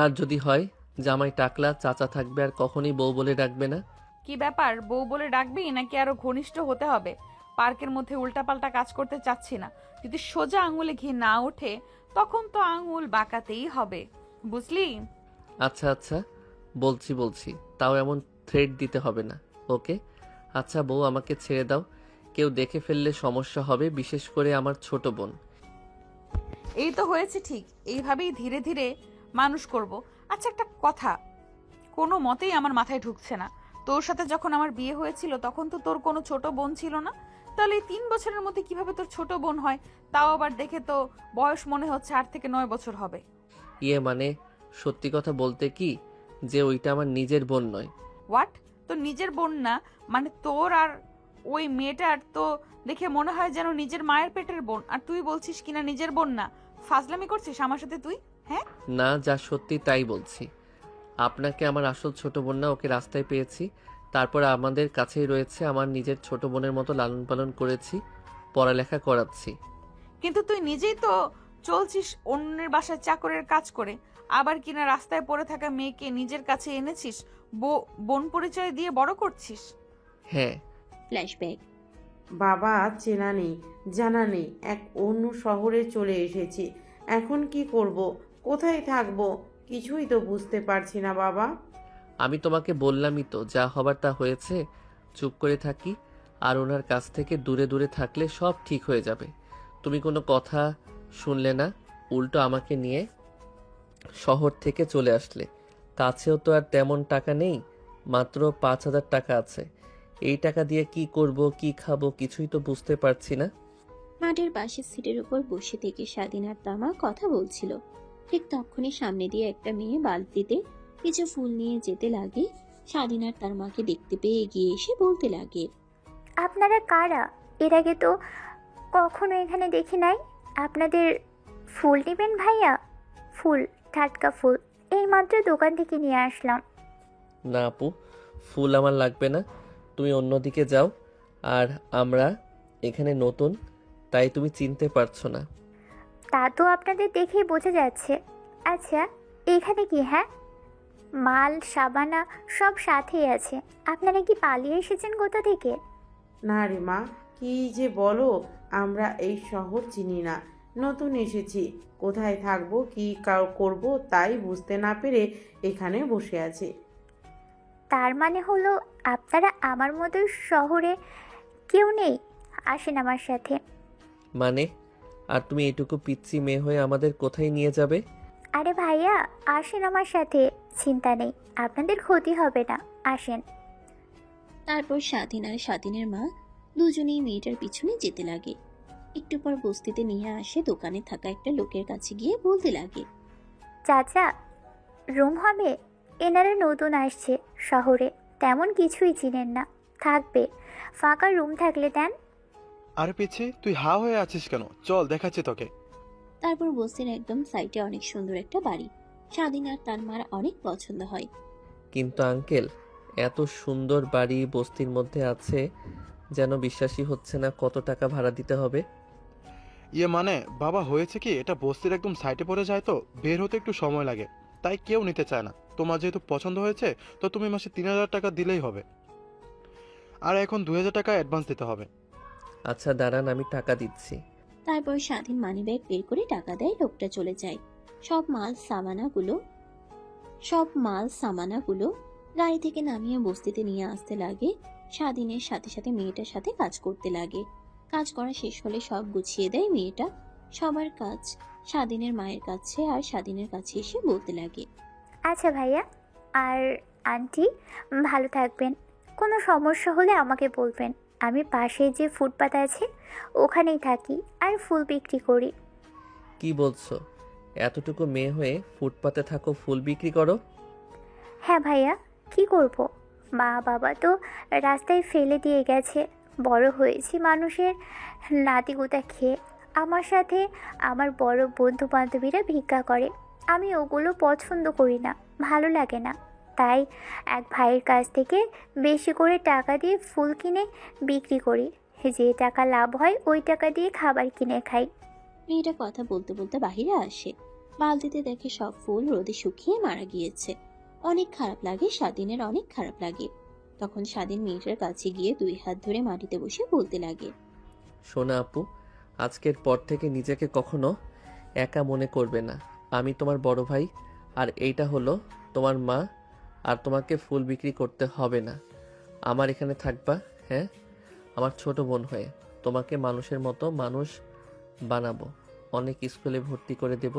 আর যদি হয়, জামাই টাকলা চাচা থাকবে, আর কখনোই বউ বলে ডাকবে না। কি ব্যাপার, বউ বলে ডাকবি নাকি আরো ঘনিষ্ঠ হতে হবে? পার্কের মধ্যে উল্টাপাল্টা কাজ করতে চাচ্ছি না। যদি সোজা আঙুলে ঘি না ওঠে তখন তো আঙুল বাঁকাতেই হবে, বুঝলি? আচ্ছা আচ্ছা, বলছি, তাও এমন থ্রেড দিতে হবে না, ওকে? আচ্ছা বউ, আমাকে ছেড়ে দাও। কেউ দেখে ফেললে সমস্যা হবে, বিশেষ করে আমার ছোট বোন। এই তো হয়েছে ঠিক, এইভাবেই ধীরে ধীরে মানুষ করব। আচ্ছা একটা কথা কোনো মতেই আমার মাথায় ঢুকছে না। তোর সাথে যখন আমার বিয়ে হয়েছিল তখন তো তোর কোনো ছোট বোন ছিল না। তাহলে এই 3 বছরের মধ্যে কিভাবে তোর ছোট বোন হয়? তাও আবার দেখে তো বয়স মনে হচ্ছে 8 থেকে 9 বছর হবে। মানে সত্যি কথা বলতে কি, যে ওইটা আমার নিজের বোন নয়। হোয়াট? তোর নিজের বোন না মানে? তোর আর ওই মেয়েটার তো দেখে মনে হয় যেন নিজের মায়ের পেটের বোন, আর তুই বলছিস কিনা নিজের বোন না। ফাজলামি করছিস আমার সাথে তুই? হ্যাঁ, না, যা সত্যি তাই বলছি। আপনাকে আমার আসল ছোট বোন না, ওকে রাস্তায় পেয়েছি, তারপর আমাদের কাছেই রয়েছে, আমার নিজের ছোট বোনের মতো লালন পালন করেছি, পড়ালেখা করাচ্ছি। কিন্তু তুই নিজেই তো চলছিস অন্যের বাসায় চাকরের কাজ করে, আবার কিনা রাস্তায় পড়ে থাকা মেয়েকে নিজের কাছে এনেছিস, বোন পরিচয় দিয়ে বড় করছিস। হ্যাঁ, ফ্ল্যাশব্যাক। বাবা চেনা নেই, জানা নেই, এক অন্য শহরে চলে এসেছি। এখন কি করব, কোথায় থাকবো, কিছুই তো বুঝতে পারছি না বাবা। আমি তোমাকে বললামই তো, যা হবার তা হয়েছে। চুপ করে থাকি আর ওনার কাছ থেকে দূরে দূরে থাকলে সব ঠিক হয়ে যাবে। তুমি কোনো কথা শুনলে না, উল্টো আমাকে নিয়ে শহর থেকে চলে আসলে। কাছেও তো আর তেমন টাকা নেই, মাত্র 5,000 টাকা আছে। এই টাকা দিয়ে কি করব, কি খাবো, কিছুই তো বুঝতে পারছি না। মাঠের পাশের সিটের উপর বসে থেকে স্বাধীন আর তামা কথা বলছিল। ঠিক তখনই সামনে দিয়ে একটা মেয়ে বালতিতে কিছু ফুল নিয়ে যেতে লাগে। স্বাধীন আর তার মাকে দেখতে পেয়ে এগিয়ে এসে বলতে লাগে, আপনারা কারা? এর আগে তো কখনো এখানে দেখি নাই। আপনাদের ফুল নেবেন ভাইয়া? ফুল, টাটকা ফুল, এইমাত্র দোকান থেকে নিয়ে আসলাম। না আপু, ফুল আমার লাগবে না, তুমি অন্যদিকে যাও। আর আমরা এখানে নতুন, তাই তুমি চিনতে পারছো না। তা তো আপনাদের দেখেই বোঝা যাচ্ছে। আচ্ছা, এখানে কি? হ্যাঁ, মাল সাবানা সব সাথেই আছে। আপনারা কি পালিয়ে এসেছেন কোথা থেকে? না রে মা, কি যে বলো, আমরা এই শহর চিনি না, নতুন এসেছি। কোথায় থাকবো, কি করব তাই বুঝতে না পেরে এখানে বসে আছি। তার মানে হলো আপনারা আমার মতো শহরে কেউ নেই? আসেন আমার সাথে। মানে? আর তুমি এটুকু পিচ্চি মেয়ে হয়ে আমাদের কোথায় নিয়ে যাবে? আরে ভাইয়া, আসেন আমার সাথে, চিন্তা নেই, আপনাদের ক্ষতি হবে না, আসেন। তারপর স্বাধীন আর স্বাধীনের মা দুজনেই মেয়েটার পিছনে যেতে লাগে। একটু পর বস্তিতে নিয়ে আসে দোকানে থাকা একটা লোকের কাছে গিয়ে বলতে লাগে, চাচা, রুম হবে? এনারা নতুন আসছে শহরে, তেমন কিছুই চিনেন না, থাকবে। ফাঁকা রুম থাকলে দেন। আরে পিচ্ছি, তুই হা হয়ে আছিস কেন? চল দেখাচ্ছি তোকে। তারপর বস্তির একদম সাইডে অনেক সুন্দর একটা বাড়ি। স্বাধীন আর তার মার অনেক পছন্দ হয়। কিন্তু আঙ্কেল, এত সুন্দর বাড়ি বস্তির মধ্যে আছে, যেন বিশ্বাসই হচ্ছে না কত টাকা ভাড়া দিতে হবে। মানে বাবা, হয়েছে কি, এটা বস্তির একদম সাইডে পড়ে যায় তো বের হতে একটু সময় লাগে, তাই কেউ নিতে চায় না। তোমার যেহেতু পছন্দ হয়েছে তো তুমি মাসে 3,000 টাকা দিলেই হবে। আর এখন 2,000 টাকা অ্যাডভান্স দিতে হবে। আচ্ছা দাঁড়ান, আমি টাকা দিচ্ছি। তারপর স্বাধীন মানিব্যাগ বের করে টাকা দেয়, লোকটা চলে যায়। সব মাল সামানাগুলো গাড়ি থেকে নামিয়ে বস্তিতে নিয়ে আসতে লাগে। স্বাধীনের সাথে সাথে মেয়েটার সাথে কাজ করতে লাগে। কাজ করা শেষ হলে সব গুছিয়ে দেয় মেয়েটা। সবার কাজ স্বাধীনের মায়ের কাছে আর স্বাধীনের কাছে এসে বলতে লাগে, আচ্ছা ভাইয়া আর আন্টি, ভালো থাকবেন। কোনো সমস্যা হলে আমাকে বলবেন। আমি পাশে যে ফুটপাত আছে ওখানেই থাকি আর ফুল বিক্রি করি। কি বলছো? এতটুকু মেয়ে হয়ে ফুটপাতে থাকো, ফুল বিক্রি করো? হ্যাঁ ভাইয়া, কি করব? মা বাবা তো রাস্তায় ফেলে দিয়ে গেছে। বড় হয়েছি মানুষের নাতিগুতা খেয়ে। আমার সাথে আমার বড় বন্ধু বান্ধবীরা ভিক্ষা করে, আমি ওগুলো পছন্দ করি না, ভালো লাগে না। তাই এক ভাইয়ের কাছ থেকে বেশি করে টাকা দিয়ে ফুল কিনে বিক্রি করি। যে টাকা লাভ হয় ওই টাকা দিয়ে খাবার কিনে খাই। মেয়েটা কথা বলতে বলতে বাহিরে আসে। বালতিতে দেখে সব ফুল রোদে শুকিয়ে মারা গিয়েছে। অনেক খারাপ লাগে স্বাধীনের, অনেক খারাপ লাগে। তখন স্বাধীন মেয়েটার কাছে গিয়ে 2 হাত ধরে মাটিতে বসে বলতে লাগে, শোনা আপু, আজকের পর থেকে নিজেকে কখনো একা মনে করবে না। আমি তোমার বড় ভাই, আর এইটা হলো তোমার মা। আর তোমাকে ফুল বিক্রি করতে হবে না, আমার এখানে থাকবা। হ্যাঁ, আমার ছোট বোন হয়ে তোমাকে মানুষের মতো মানুষ বানাবো, অনেক স্কুলে ভর্তি করে দেব।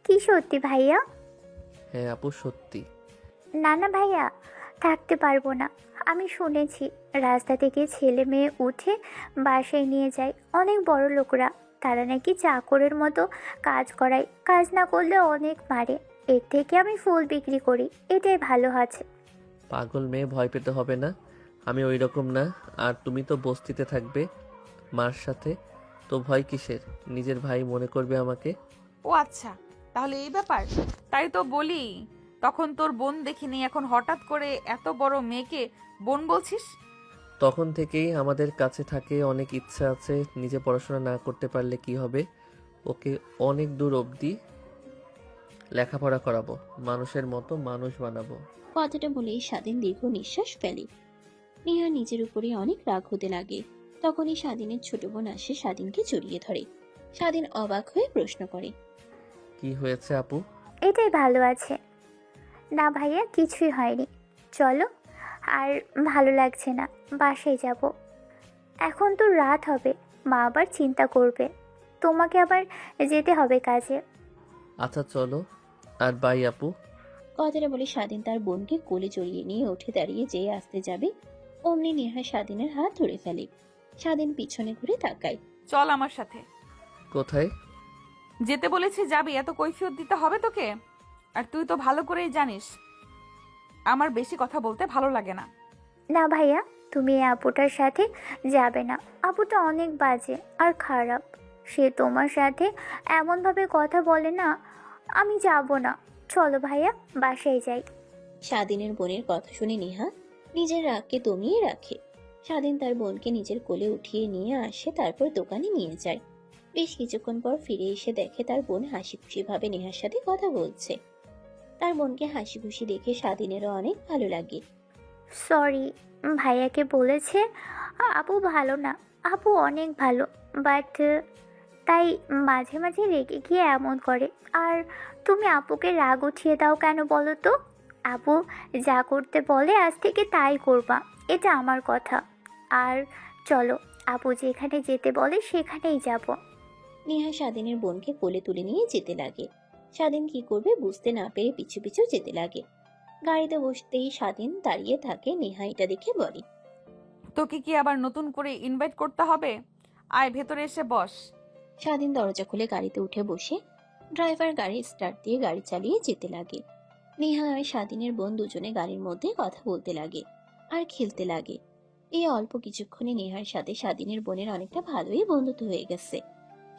কি সত্যি ভাইয়া? হ্যাঁ আপু, সত্যি। না না ভাইয়া, থাকতে পারবো না। আমি শুনেছি রাস্তা থেকে ছেলে মেয়ে উঠে বাসায় নিয়ে যায় অনেক বড় লোকরা, তারা নাকি চাকরের মতো কাজ করায়, কাজ না করলে অনেক মারে। এর থেকে আমি ফুল বিক্রি করি, এটাই ভালো আছে। পাগল মেয়ে, ভয় পেতে হবে না, আমি ওই রকম না। আর তুমি তো বস্তিতে থাকবে মার সাথে, তো ভয় কিসের? নিজের ভাই মনে করবে আমাকে। ও আচ্ছা, তাহলে এই ব্যাপার। তাই তো বলি, তখন তোর বোন দেখিনি, এখন হঠাৎ করে এত বড় মেয়েকে বোন বলছিস? তখন থেকেই আমাদের কাছে থাকে, অনেক ইচ্ছা আছে। নিজে পড়াশোনা না করতে পারলে কি হবে, ওকে অনেক দূর অবধি লেখাপড়া করাবো, মানুষের মতো মানুষ বানাবো। কথাটা বলেই স্বাধীন দীর্ঘ নিঃশ্বাস ফেলে। নেহা নিজের উপরে অনেক রাগ হতে লাগে। তখনই স্বাধীনের ছোট বোন আসে স্বাধীনকে জড়িয়ে ধরে। স্বাধীন অবাক হয়ে প্রশ্ন করে, কি হয়েছে আপু? এটাই ভালো আছে। না ভাইয়া, কিছুই হয়নি। চলো, আর ভালো লাগছে না, বাসায় যাব। এখন তো রাত হবে, মা আবার চিন্তা করবে। তোমাকে আবার যেতে হবে কাজে। আচ্ছা চলো। আর বাই আপু। কথাটা বলে স্বাধীন তার বোনকে কোলে জড়িয়ে নিয়ে উঠে দাঁড়িয়ে যেই আসতে যাবে, অমনি নেহা স্বাধীনের হাত ধরে ফেলে। স্বাধীন পিছনে ঘুরে তাকায়। চল আমার সাথে। কোথায়? যেতে বলেছি যাবি, এত কৈফিয়ত দিতে হবে তোকে? আর তুই তো ভালো করেই জানিস আমার বেশি কথা বলতে ভালো লাগে না। না ভাইয়া, তুমি এই আপুটার সাথে যাবে না। আপুটা অনেক বাজে আর খারাপ। সে তোমার সাথে এমনভাবে কথা বলে না। আমি যাব না। চলো ভাইয়া, বাসায় যাই। স্বাধীনের বোনের কথা শুনে নেহা নিজের রাগকে দমিয়ে রাখে। স্বাধীন তার বোনকে নিজের কোলে উঠিয়ে নিয়ে আসে, তারপর দোকানে নিয়ে যায়। বেশ কিছুক্ষণ পর ফিরে এসে দেখে তার বোন হাসি খুশি ভাবে নেহার সাথে কথা বলছে। তার বোনকে হাসি খুশি দেখে স্বাধীনেরও অনেক ভালো লাগে। সরি, ভাইয়াকে বলেছে আপু ভালো না। আপু অনেক ভালো, বাট তাই মাঝে মাঝে রেগে গিয়ে এমন করে। আর তুমি আপুকে রাগ উঠিয়ে দাও কেন বলো তো? আপু যা করতে বলে আজ থেকে তাই করবা, এটা আমার কথা। আর চলো, আপু যেখানে যেতে বলে সেখানেই যাব। নেহা স্বাধীনের বোনকে কোলে তুলে নিয়ে যেতে লাগে। স্বাধীন কি করবে বুঝতে না পেরে পিছু পিছু যেতে লাগে। গাড়িতে বসতেই স্বাধীন দাঁড়িয়ে থাকে। নেহা এটা দেখে বলে, তোকে কি আবার নতুন করে ইনভাইট করতে হবে? আয় ভেতরে এসে বস। স্বাধীন দরজা খুলে গাড়িতে উঠে বসে ড্রাইভার গাড়ি স্টার্ট দিয়ে গাড়ি চালিয়ে যেতে লাগে। নেহা আর স্বাধীনের বোন দুজনে গাড়ির মধ্যে কথা বলতে লাগে আর খেলতে লাগে। এই অল্প কিছুক্ষণে নেহার সাথে স্বাধীনের বোনের অনেকটা ভালোই বন্ধুত্ব হয়ে গেছে।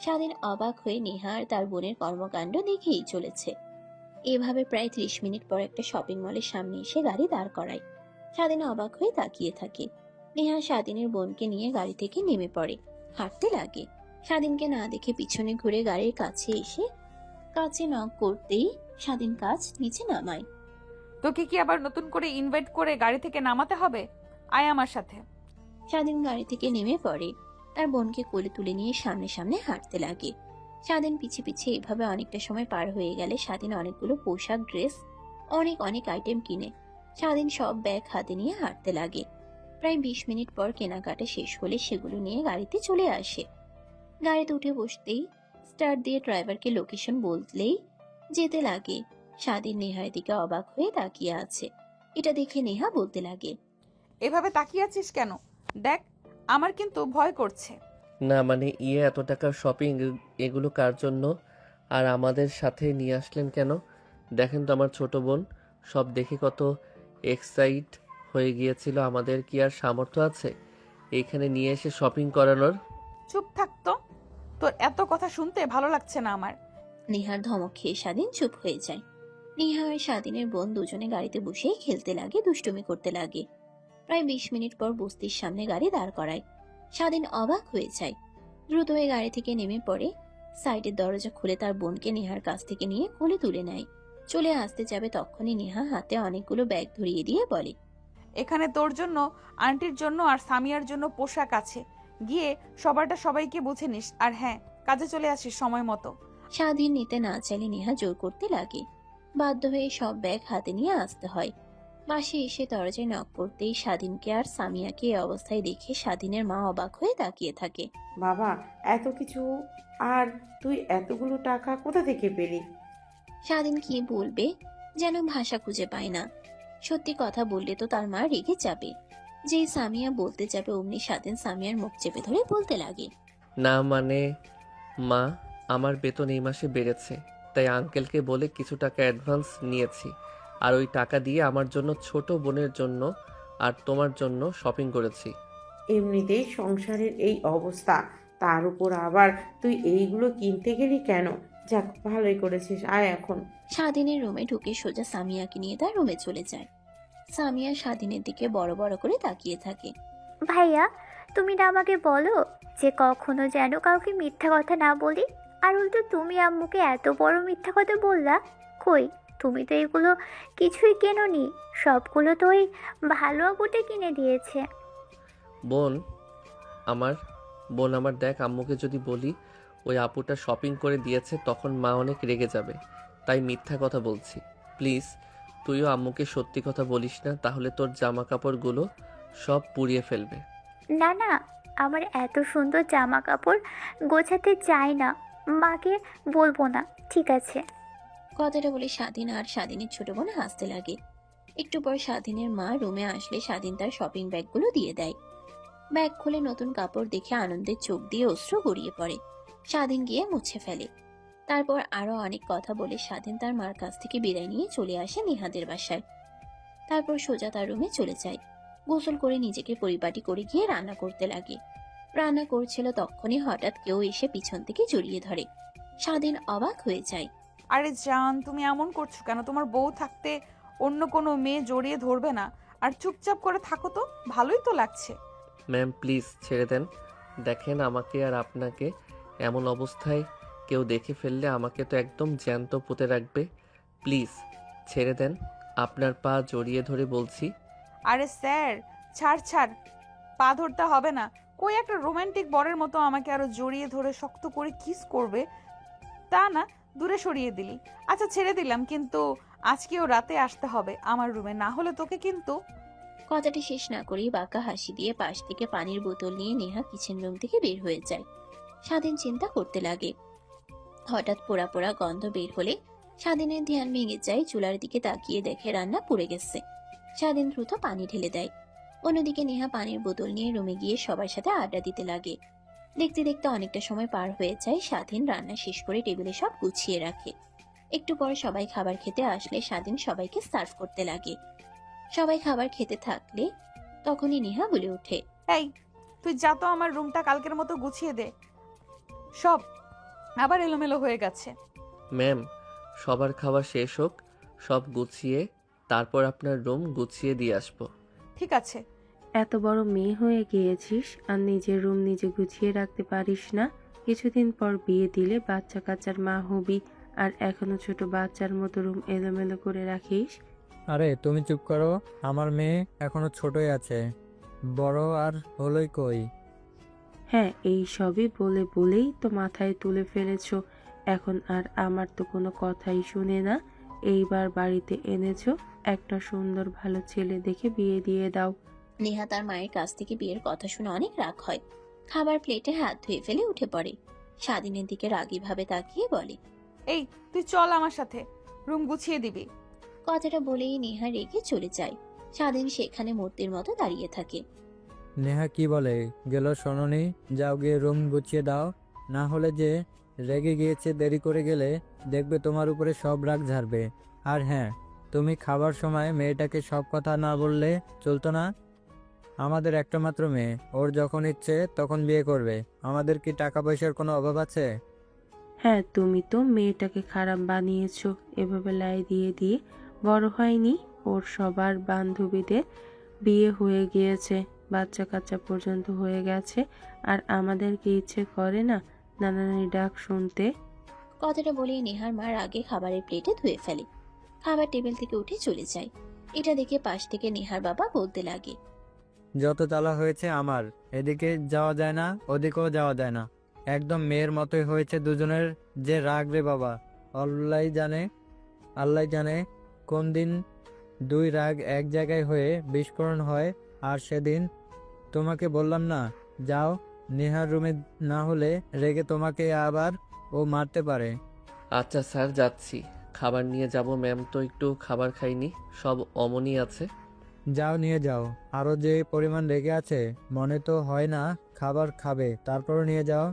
স্বাধীন অবাক হয়ে নেহা আর তার বোনের কর্মকাণ্ড দেখেই চলেছে। এভাবে প্রায় 30 মিনিট পর একটা শপিং মলের সামনে এসে গাড়ি দাঁড় করায়। স্বাধীন অবাক হয়ে তাকিয়ে থাকে। নেহা স্বাধীনের বোনকে নিয়ে গাড়ি থেকে নেমে পড়ে, হাঁটতে লাগে। স্বাধীনকে না দেখে পিছনে ঘুরে গাড়ির কাছে এসে কাছে নক করতেই স্বাধীন কাজ নিচে নামায়। তোকে কি আবার নতুন করে ইনভাইট করে গাড়ি থেকে নামাতে হবে? আয় আমার সাথে। স্বাধীন গাড়ি থেকে নেমে পড়ে, তার বোনকে কোলে তুলে নিয়ে সামনে সামনে হাঁটতে লাগে। স্বাধীন পিছে পিছে এভাবে অনেকটা সময় পার হয়ে গেলে স্বাধীন অনেকগুলো পোশাক, ড্রেস, অনেক অনেক আইটেম কিনে স্বাধীন সব ব্যাগ হাতে নিয়ে হাঁটতে লাগে। প্রায় 20 মিনিট পর কেনাকাটা শেষ হলে সেগুলো নিয়ে গাড়িতে চলে আসে। গাড়িতে উঠে বসতেই স্টার্ট দিয়ে ড্রাইভারকে লোকেশন বললেই যেতে লাগে। স্বাধীন নেহার দিকে অবাক হয়ে তাকিয়ে আছে। এটা দেখে নেহা বলতে লাগে, এভাবে তাকিয়ে আছিস কেন? দেখ, আমার কিন্তু ভয় করছে। না মানে এত টাকার শপিং এগুলো কার জন্য? আর আমাদের সাথে নিয়ে আসলেন কেন? দেখেন তো আমার ছোট বোন, সব দেখে কত এক্সাইট হয়ে গিয়েছিল। আমাদের কি আর সামর্থ্য আছে এইখানে নিয়ে এসে শপিং করানোর? চুপ থাকতো, তোর এত কথা শুনতে ভালো লাগছে না আমার। নেহার ধমক খেয়ে স্বাধীন চুপ হয়ে যায়। নেহা আর স্বাধীনের বোন দুজনে গাড়িতে বসে খেলতে লাগে, দুষ্টুমি করতে লাগে। প্রায় 20 মিনিট পর বস্তির সামনে গাড়ি দাঁড় করায়। স্বাধীন অবাক হয়ে যায়, দ্রুত হয়ে গাড়ি থেকে নেমে পড়ে। সাইডের দরজা খুলে তার বোনকে নেহার কাছ থেকে নিয়ে কোলে তুলে নেয়। চলে আসতে যাবে তখনই নেহা হাতে অনেকগুলো ব্যাগ ধরিয়ে দিয়ে বলে, এখানে তোর জন্য, আন্টির জন্য আর সামিয়ার জন্য পোশাক আছে। গিয়ে সবারটা সবাইকে বুঝে নিস। আর হ্যাঁ, কাজে চলে আসিস সময় মতো। স্বাধীন নিতে না চাইলে নেহা জোর করতে লাগে। বাধ্য হয়ে সব ব্যাগ হাতে নিয়ে আসতে হয়। বাসে এসে দরজায় নক করতেই স্বাধীনকে আর সামিয়াকে এই অবস্থায় দেখে স্বাধীনের মা অবাক হয়ে তাকিয়ে থাকে। বাবা, এত কিছু, আর তুই এতগুলো টাকা কোথা থেকে পেলি? স্বাধীন কি বলবে যেন ভাষা খুঁজে পায় না। সত্যি কথা বললে তো তার মা রেগে যাবে। যেই সামিয়া বলতে যাবে অমনি স্বাধীন সামিয়ার মুখ চেপে ধরে বলতে লাগে, না মানে মা, আমার বেতন এই মাসে বেড়েছে, তাই আঙ্কেলকে বলে কিছু টাকা অ্যাডভান্স নিয়েছি। আর ওই টাকা দিয়ে আমার জন্য, ছোট বোনের জন্য আর তোমার জন্য শপিং করেছি। এমনিতেই সংসারের এই অবস্থা, তার উপর আবার তুই এইগুলো কিনতে গেলি কেন? যাক, ভালোই করেছিস, আয় এখন। স্বাধীনের রুমে ঢুকে সোজা সামিয়াকে নিয়ে তার রুমে চলে যায়। সামিয়া স্বাধীনের দিকে বড় বড় করে তাকিয়ে থাকে। ভাইয়া, তুমি না আমাকে বলো যে কখনো যেন কাউকে মিথ্যা কথা না বলি, আর উল্টো তুমি আম্মুকে এত বড় মিথ্যা কথা বললা। কই, তুমি তো এগুলো কিছুই কেননি, সবগুলো তো ওই ভালো আপুটা কিনে দিয়েছে। বোন আমার বোন আমার দেখ, আম্মুকে যদি বলি ওই আপুটা শপিং করে দিয়েছে তখন মা অনেক রেগে যাবে, তাই মিথ্যা কথা বলছি। প্লিজ তুইও আম্মুকে সত্যি কথা বলিস না, তাহলে তোর জামা কাপড়গুলো সব পুড়িয়ে ফেলবে। না না, আমার এত সুন্দর জামা কাপড় গোছাতে চাই না, মাকে বলবো না, ঠিক আছে? কথাটা বলে স্বাধীন আর স্বাধীনের ছোট বোন হাসতে লাগে। একটু পর স্বাধীনের মা রুমে আসলে স্বাধীন তার শপিং ব্যাগগুলো দিয়ে দেয়। ব্যাগ খুলে নতুন কাপড় দেখে আনন্দের চোখ দিয়ে অশ্রু গড়িয়ে পড়ে। স্বাধীন গিয়ে মুছে ফেলে। তারপর আরো অনেক কথা বলে স্বাধীন তার মার কাছ থেকে বিদায় নিয়ে চলে আসে নিহাদের বাসায়। তারপর সোজা তার রুমে চলে যায়। গোসল করে নিজেকে পরিপাটি করে গিয়ে রান্না করতে লাগে। রান্না করছিল তখনই হঠাৎ কেউ এসে পিছন থেকে জড়িয়ে ধরে। স্বাধীন অবাক হয়ে যায়। আরে জান, তুমি এমন করছো কেন? তোমার বউ থাকতে অন্য কোনো মেয়ে জড়িয়ে ধরবে না। আর চুপচাপ করে থাকো তো, ভালোই তো লাগছে। ম্যাম প্লিজ ছেড়ে দেন। দেখেন আমাকে আর আপনাকে এমন অবস্থায় কেউ দেখে ফেললে আমাকে তো একদম জ্যান্ত পুঁতে রাখবে। প্লিজ ছেড়ে দেন, আপনার পা জড়িয়ে ধরে বলছি। আরে স্যার, ছাড় ছাড়, পা ধরতে হবে না। কই একটা রোমান্টিক বরের মতো আমাকে আরো জড়িয়ে ধরে শক্ত করে কিস করবে, তা না দূরে সরিয়ে দিলি। আচ্ছা ছেড়ে দিলাম, কিন্তু আজকেও রাতে আসতে হবে আমার রুমে, না হলে তোকে কিন্তু। কথাটি শেষ না করেই বাঁকা হাসি দিয়ে পাশ থেকে পানির বোতল নিয়ে নেহা কিচেন রুম থেকে বের হয়ে যায়। স্বাধীন চিন্তা করতে লাগে। হঠাৎ পোড়া পোড়া গন্ধ বের হলে স্বাধীনের ধ্যান ভেঙে যায়। চুলার দিকে তাকিয়ে দেখে রান্না পুড়ে গেছে। স্বাধীন দ্রুত পানি ঢেলে দেয়। অন্যদিকে নেহা পানির বোতল নিয়ে রুমে গিয়ে সবার সাথে আড্ডা দিতে লাগে। দেখতে দেখতে অনেকটা সময় পার হয়ে যায়। স্বাধীন রান্না শেষ করে টেবিলে সব গুছিয়ে রাখে। একটু পর সবাই খাবার খেতে আসলে স্বাধীন সবাইকে সার্ভ করতে লাগে। সবাই খাবার খেতে থাকলে তখনই নেহা বলে ওঠে, এই তুই যা তো, আমার রুমটা কালকের মতো গুছিয়ে দে, সব আবার এলোমেলো হয়ে গেছে। ম্যাম সবার খাওয়া শেষ হোক, সব গুছিয়ে তারপর আপনার রুম গুছিয়ে দিয়ে আসবো। ঠিক আছে। এত বড় মেয়ে হয়ে গিয়েছিস আর নিজের রুম নিজে গুছিয়ে রাখতে পারিস না? কিছুদিন পর বিয়ে দিলে বাচ্চা কাচ্চার মা হবি, আর এখনো ছোট বাচ্চার মতো রুম এলোমেলো করে রাখিস। আরে তুমি চুপ করো, আমার মেয়ে এখনো ছোটই আছে, বড় আর হলোই কই। হ্যাঁ, এই সবই বলে বলেই তো মাথায় তুলে ফেলেছো। এখন আর আমার তো কোনো কথাই শুনে না। এইবার বাড়িতে এনেছো, একটা সুন্দর ভালো ছেলে দেখে বিয়ে দিয়ে দাও। নেহা তার মায়ের কাছ থেকে বিয়ের কথা শুনে অনেক রাগ হয়। খাবার প্লেটে হাত ধুয়ে ফেলে উঠে পড়ে। স্বাধীনের দিকে রাগী ভাবে তাকিয়ে বলে, এই তুই চল আমার সাথে, রুম গুছিয়ে দিবি। কথাটা বলেই নেহা রেগে চলে যায়। স্বাধীন সেখানে মূর্তির মতো দাঁড়িয়ে থাকে। নেহা কি বলে গেল শোনোনি? যাও গিয়ে রুম গুছিয়ে দাও, না হলে যে রেগে গিয়েছে, দেরি করে গেলে দেখবে তোমার উপরে সব রাগ ঝাড়বে। আর হ্যাঁ, তুমি খাবার সময় মেয়েটাকে সব কথা না বললে চলতো না। আমাদের একটা মাত্র মেয়ে, ওর যখন ইচ্ছে তখন বিয়ে করবে। আমাদের কি টাকা পয়সার কোনো অভাব আছে? হ্যাঁ, তুমি তো মেয়েটাকে খারাপ বানিয়েছো। এভাবে লাই দিয়ে দিয়ে বড় হয়নি। ওর সবার বান্ধবীদের বিয়ে হয়ে গিয়েছে, বাচ্চা কাচ্চা পর্যন্ত হয়ে গেছে, আর আমাদেরকে ইচ্ছে করে না নানানি ডাক শুনতে। কথাটা বলেই নেহার মা রাগে খাবারের প্লেটে ধুয়ে ফেলে। খাবার টেবিল থেকে উঠে চলে যায়। এটা দেখে পাশ থেকে নেহার বাবা বলতে লাগে, যত চালা হয়েছে আমার, এদিকে যাওয়া যায় না, ওদিকেও যাওয়া যায় না। একদম মেয়ের মতোই হয়েছে দুজনের। যে রাগ রে বাবা, আল্লাহ জানে কোন দিন দুই রাগ এক জায়গায় হয়ে বিস্ফোরণ হয়। আর সেদিন তোমাকে বললাম না, যাও নেহার রুমে, না হলে রেগে তোমাকে আবার ও মারতে পারে। আচ্ছা স্যার যাচ্ছি, খাবার নিয়ে যাব। ম্যাম তো একটু খাবার খাইনি, সব অমনই আছে। যাও নিয়ে যাও, আরো যে পরিমাণ রেগে আছে মনে তো হয় না খাবার খাবে, তারপরও নিয়ে যাও।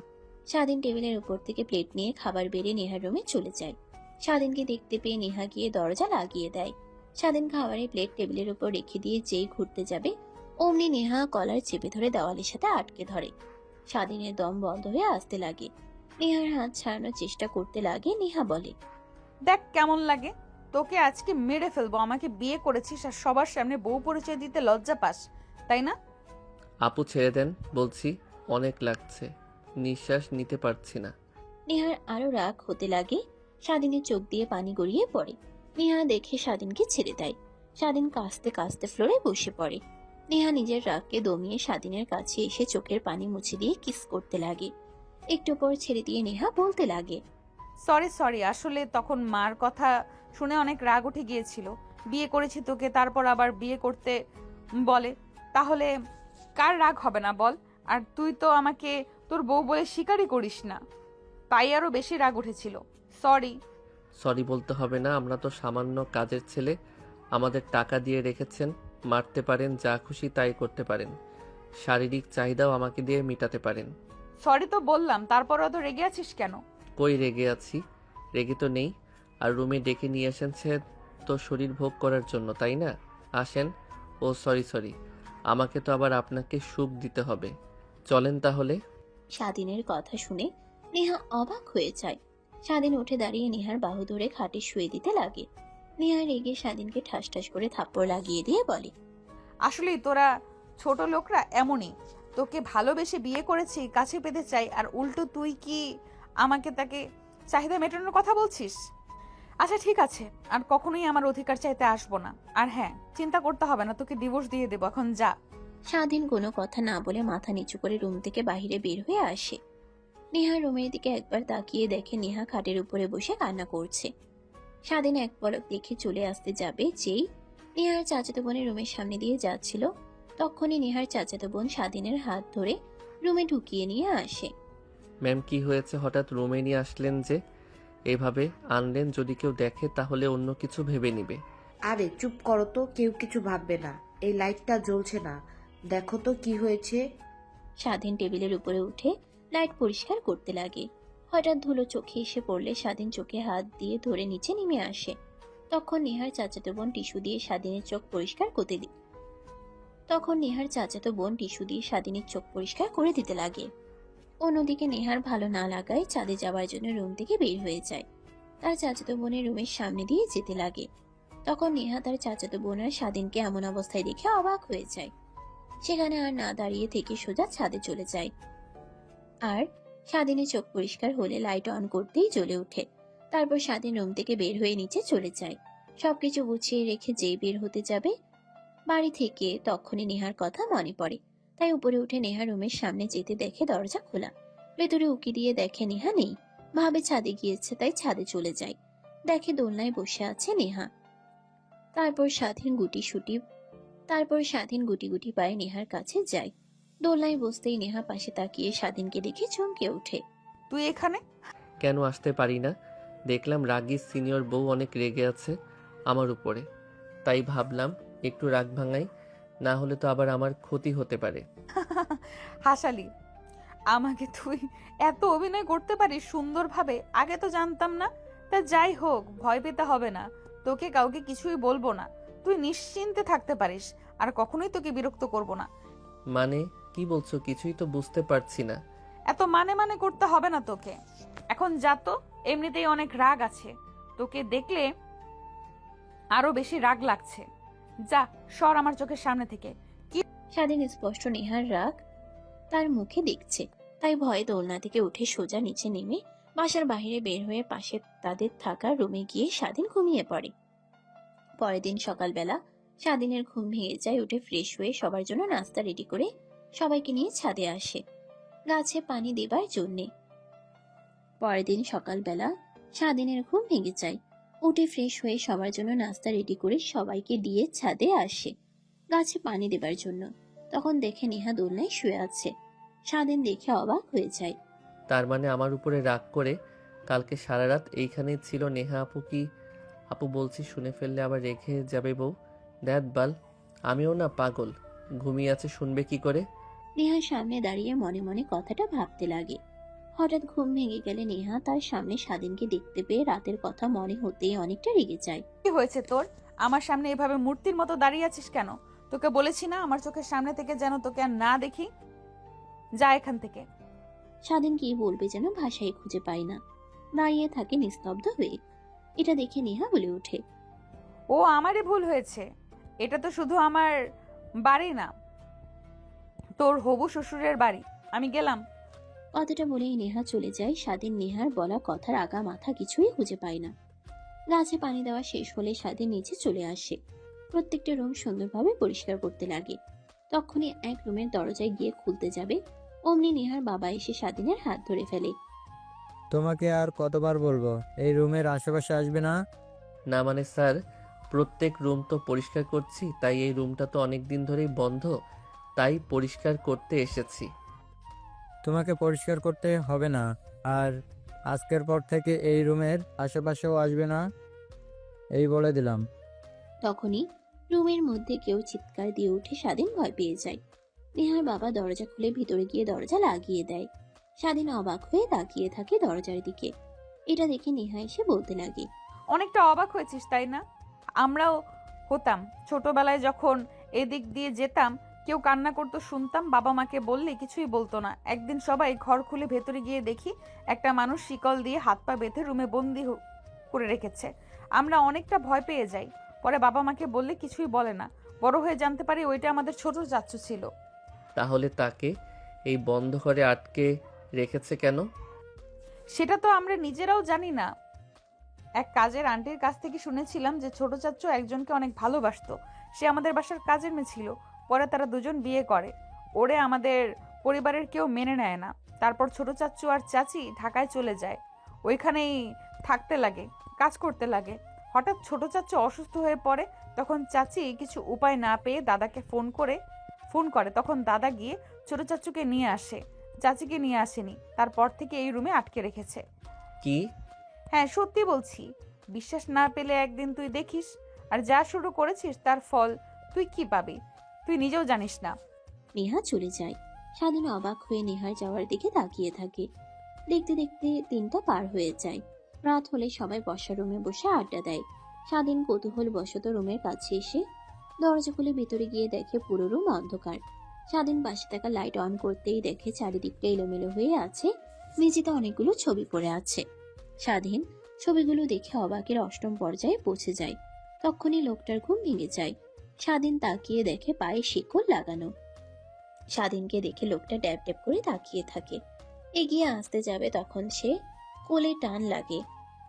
স্বাধীন টেবিলের উপর থেকে প্লেট নিয়ে খাবার বেড়ে নেহার রুমে চলে যায়। স্বাধীনকে দেখতে পেয়ে নেহা গিয়ে দরজা লাগিয়ে দেয়। স্বাধীন খাবারের প্লেট টেবিলের উপর রেখে দিয়ে যেই ঘুরতে যাবে অমনি নেহা কলার চেপে ধরে দেওয়ালের সাথে আটকে ধরে। স্বাধীনের দম বন্ধ হয়ে আসতে লাগে। নেহার হাত ছাড়ানোর চেষ্টা করতে লাগে। নেহা বলে, দেখ কেমন লাগে, তোকে আজকে মেরে ফেলবো। আমাকে বিয়ে করেছিস আর সবার সামনে বউ পরিচয় দিতে লজ্জা পাস, তাই না? আপু ছেড়ে দেন বলছি, অনেক লাগছে, নিঃশ্বাস নিতে পারছি না। নেহার আরো রাগ হতে লাগে। স্বাধীনের চোখ দিয়ে পানি গড়িয়ে পড়ে। নেহা দেখে স্বাধীনকে ছেড়ে দেয়। স্বাধীন কাঁচতে কাঁচতে ফ্লোরে বসে পড়ে। নেহা নিজের রাগকে দমিয়ে স্বাধীনের কাছে এসে চোখের পানি মুছে দিয়ে কিস করতে লাগে। একটু পর ছেড়ে দিয়ে নেহা বলতে লাগে, সরি সরি, আসলে তখন মার কথা শুনে অনেক রাগ উঠে গিয়েছিল। বিয়ে করেছি তোকে, তারপর আবার বিয়ে করতে বলে, তাহলে কার রাগ হবে না বল? আর তুই তো আমাকে তোর বউ বলে স্বীকারই করিস না, তাই আরো বেশি রাগ উঠেছিল। সরি। সরি বলতে হবে না, আমরা তো সামান্য কাজের ছেলে। আমাদের টাকা দিয়ে রেখেছেন, মারতে পারেন, যা খুশি তাই করতে পারেন, শারীরিক চাহিদাও আমাকে দিয়ে মেটাতে পারেন। সরি তো বললাম, তারপর অত রেগে আছিস কেন? কই রেগে আছি? রেগে তো নেই। আর রুমে ডেকে নিয়ে এসেছে তো শরীর ভোগ করার জন্য, তাই না? আসেন। ও সরি সরি, আমাকে তো আবার আপনাকে সুখ দিতে হবে। চলেন তাহলে। স্বাধীনের কথা শুনে নেহা অবাক হয়ে যায়। স্বাধীন উঠে দাঁড়িয়ে নেহার বাহু ধরে খাটে শুয়ে দিতে লাগে। নেহা রেগে স্বাধীনকে ঠাস ঠাস করে থাপ্পড় লাগিয়ে দিয়ে বলে, আসলেই তোরা ছোট লোকরা এমনই। তোকে ভালোবেসে বিয়ে করেছি, কাছে পেতে চাই, আর উল্টো তুই কি আমাকে তাকে চাহিদা মেটানোর কথা বলছিস? আচ্ছা ঠিক আছে, আর কখনোই আমার অধিকার চাইতে আসবো না। আর হ্যাঁ, চিন্তা করতে হবে না, তোকে ডিভোর্স দিয়ে দেবো, এখন যা। স্বাধীন কোনো কথা না বলে মাথা নিচু করে রুম থেকে বাইরে বের হয়ে আসে। নেহা রুমের দিকে একবার তাকিয়ে দেখে নেহা খাটের উপরে বসে কান্না করছে। স্বাধীন এক পলক দেখে চলে আসতে যাবে যেই নেহার চাচাতো বোনের রুমের সামনে দিয়ে যাচ্ছিল, তখনই নেহার চাচাতো বোন স্বাধীনের হাত ধরে রুমে ঢুকিয়ে নিয়ে আসে। ম্যাম, কি হয়েছে? হঠাৎ রুমে নিয়ে আসলেন যে? এভাবে আনলেন, যদি কেউ দেখে তাহলে অন্য কিছু ভেবে নিবে। আরে চুপ করো তো, কেউ কিছু ভাববে না। এই লাইটটা জ্বলছে না, দেখো তো কি হয়েছে। স্বাধীন টেবিলের উপরে উঠে লাইট পরিষ্কার করতে লাগে। হঠাৎ ধুলো চোখে এসে পড়লে স্বাধীন চোখে হাত দিয়ে ধরে নিচে নেমে আসে। তখন নেহার চাচাতো বোন টিস্যু দিয়ে স্বাধীনের চোখ পরিষ্কার করে দিতে লাগে। অন্যদিকে নেহার ভালো না লাগায় ছাদে যাওয়ার জন্য রুম থেকে বের হয়ে যায়। তার চাচাতো বোনের রুমের সামনে দিয়ে যেতে লাগে। তখন নেহা তার চাচাতো বোন আর স্বাধীনকে এমন অবস্থায় দেখে অবাক হয়ে যায়। সেখানে আর না দাঁড়িয়ে থেকে সোজা ছাদে চলে যায়। আর স্বাধীনের চোখ পরিষ্কার হলে লাইট অন করতেই জ্বলে ওঠে। তারপর স্বাধীন রুম থেকে বের হয়ে নিচে চলে যায়। সবকিছু গুছিয়ে রেখে যেই বের হতে যাবে বাড়ি থেকে, তখনই নেহার কথা মনে পড়ে। তাই উপরে উঠে নেহা রুমের সামনে যেতে দেখে দরজা খোলা। ভেতরে উকি দিয়ে দেখে নেহা নেই, ভাবে ছাদে গিয়েছে, তাই ছাদে চলে যায়। দেখে দোলনায় বসে আছে নেহা। তারপর স্বাধীন গুটি গুটি পায়ে নেহার কাছে যায়। দোলনায় বসতেই নেহা পাশে তাকিয়ে স্বাধীনকে দেখে চমকে ওঠে। তুই এখানে? কেন আসতে পারি না? দেখলাম রাগী সিনিয়র বউ অনেক রেগে আছে আমার উপরে, তাই ভাবলাম একটু রাগ ভাঙাই, না হলে তো আবার আমার ক্ষতি হতে পারে। হাসালি, আমাকে তুই এত অভিনয় করতে পারিস সুন্দরভাবে, আগে তো জানতাম না। তা যাই হোক, ভয় পেতে হবে না, তোকে কাউকে কিছুই বলবো না। তুই নিশ্চিন্তে থাকতে পারিস, আর কখনোই তোকে বিরক্ত করব না। মানে কি বলছো? কিছুই তো বুঝতে পারছি না। এত মানে করতে হবে না তোকে, এখন যা তো। এমনিতেই অনেক রাগ আছে, তোকে দেখলে আরো বেশি রাগ লাগছে। যা, সর আমার চোখের সামনে থেকে। স্বাধীন স্পষ্ট নেহার রাগ তার মুখে দেখছে, তাই ভয়ে দোলনা থেকে উঠে সোজা নিচে নেমে বাসার বাইরে বের হয়ে পাশে তাদের থাকা রুমে গিয়ে স্বাধীন ঘুমিয়ে পড়ে। পরের দিন সকালবেলা স্বাধীনের ঘুম ভেঙে যায়। উঠে ফ্রেশ হয়ে সবার জন্য নাস্তা রেডি করে সবাইকে নিয়ে ছাদে আসে গাছে পানি দেবার জন্যে। পরের দিন সকালবেলা স্বাধীনের ঘুম ভেঙে যায়। উঠে ফ্রেশ হয়ে সবার জন্য নাস্তা রেডি করে সবাইকে দিয়ে ছাদে আসে গাছে পানি দেবার জন্য। তখন দেখে নেহা দোলনায় শুয়ে আছে। স্বাধীন দেখে অবাক হয়ে যায়। তার মানে আমার উপরে রাগ করে কালকে সারা রাত এইখানেই ছিল নেহা আপু? কি আপু বলছি শুনে ফেললে আবার রেখে যাবে বউ। দ্যাট বাল, আমিও না পাগল, ঘুমিয়ে আছে, শুনবে কি করে? নেহার সামনে দাঁড়িয়ে মনে মনে কথাটা ভাবতে লাগে। হঠাৎ ঘুম ভেঙে গেলে নেহা তার সামনে স্বাধীনকে দেখতে পেয়ে রাতের কথা মনে হতেই অনেকটা রেগে যায়। কি হয়েছে তোর? আমার সামনে এভাবে মূর্তির মতো দাঁড়িয়ে আছিস কেন? তোকে বলেছি না আমার চোখের সামনে থেকে যেন তোকে আর না দেখি। যা এখান থেকে। স্বাধীন কি বলবে যেন ভাষায় খুঁজে পায় না, দাঁড়িয়ে থাকে নিস্তব্ধ হয়ে। এটা দেখে নেহা বলে ওঠে, ও আমারই ভুল হয়েছে, এটা তো শুধু আমার বাড়ি না, তোর হবু শ্বশুরের বাড়ি। আমি গেলাম। কথাটা বলেই নেহা চলে যায়। স্বাধীন নেহার বলা কথার আগা মাথা কিছুই খুঁজে পায় না। গাছে পানি দেওয়া শেষ হলে স্বাধীন নিচে চলে আসে। প্রত্যেকটা রুম সুন্দরভাবে পরিষ্কার করতে লাগে। তখনই এক রুমের দরজায় গিয়ে খুলতে যাবে, অমনি নেহার বাবা এসে স্বাধীনের হাত ধরে ফেলে। তোমাকে আর কতবার বলবো এই রুমের আশেপাশে আসবে না? না মানে স্যার, প্রত্যেক রুম তো পরিষ্কার করছি, তাই এই রুমটা তো অনেক দিন ধরেই বন্ধ, তাই পরিষ্কার করতে এসেছি। তোমাকে পরিষ্কার করতে হবে না, আর আজকের পর থেকে এই রুমের আশেপাশেও আসবে না, এই বলে দিলাম। তখনই রুমের মধ্যে কেউ চিৎকার দিয়ে উঠে স্বাধীন ভয় পেয়ে যায়। নেহার বাবা দরজা খুলে ভিতরে গিয়ে দরজা লাগিয়ে দেয়। স্বাধীন অবাক হয়ে তাকিয়ে থাকে দরজার দিকে। এটা দেখে নেহা এসে বলতে লাগে, অনেকটা অবাক হয়েছিস তাই না? আমরাও হতাম ছোটবেলায়, যখন এদিক দিয়ে যেতাম কেউ কান্না করতো শুনতাম, বাবা মাকে বললে কিছুই বলতো না। একদিন সবাই ঘর খুলে ভেতরে গিয়ে দেখি একটা মানুষ শিকল দিয়ে হাত পা বেঁধে রুমে বন্দি করে রেখেছে। আমরা অনেকটা ভয় পেয়ে যাই। পরে বাবা মাকে বললে কিছুই বলে না। বড় হয়ে জানতে পারি ওইটা আমাদের ছোট চাচ্চু ছিল। তাহলে তাকে এই বন্ধ ঘরে আটকে রেখেছে কেন? সেটা তো আমরা নিজেরাও জানি না। এক কাজের আন্টির কাছ থেকে শুনেছিলাম যে ছোট চাচ্চু একজনকে অনেক ভালোবাসতো। সে আমাদের বাসার কাজের মেয়ে ছিল। পরে তারা দুজন বিয়ে করে। ওরে আমাদের পরিবারের কেউ মেনে নেয় না। তারপর ছোট চাচ্চু আর চাচি ঢাকায় চলে যায়। ওইখানেই থাকতে লাগে, কাজ করতে লাগে। হঠাৎ ছোট চাচ্চু অসুস্থ হয়ে পড়ে। তখন চাচি কিছু উপায় না পেয়ে দাদাকে ফোন করে। তখন দাদা গিয়ে ছোট চাচ্চুকে নিয়ে আসে, চাচিকে নিয়ে আসেনি। তারপর থেকে এই রুমে আটকে রেখেছে। কি? হ্যাঁ, সত্যি বলছি। বিশ্বাস না পেলে একদিন তুই দেখিস। আর যা শুরু করেছিস তার ফল তুই কি পাবি তুই নিজেও জানিস না। নেহা চলে যায়। স্বাধীন অবাক হয়ে নেহার যাওয়ার দিকে তাকিয়ে থাকে। দেখতে দেখতে দিনটা পার হয়ে যায়। রাত হলে সবাই বসার রুমে বসে আড্ডা দেয়। স্বাধীন কৌতূহল বশত রুমের কাছে এসে দরজা খুলে ভিতরে গিয়ে দেখে পুরো রুম অন্ধকার। স্বাধীন পাশে থাকা লাইট অন করতেই দেখে চারিদিকটা এলোমেলো হয়ে আছে, মেঝেতে অনেকগুলো ছবি পড়ে আছে। স্বাধীন ছবিগুলো দেখে অবাকের অষ্টম পর্যায়ে পৌঁছে যায়। তখনই লোকটার ঘুম ভেঙে যায়। স্বাধীন তাকিয়ে দেখে পায়ে শিকল লাগানো। স্বাধীনকে দেখে লোকটা ড্যাব ড্যাব করে তাকিয়ে থাকে। এগিয়ে আসতে যাবে তখন সে কোলে টান লাগে।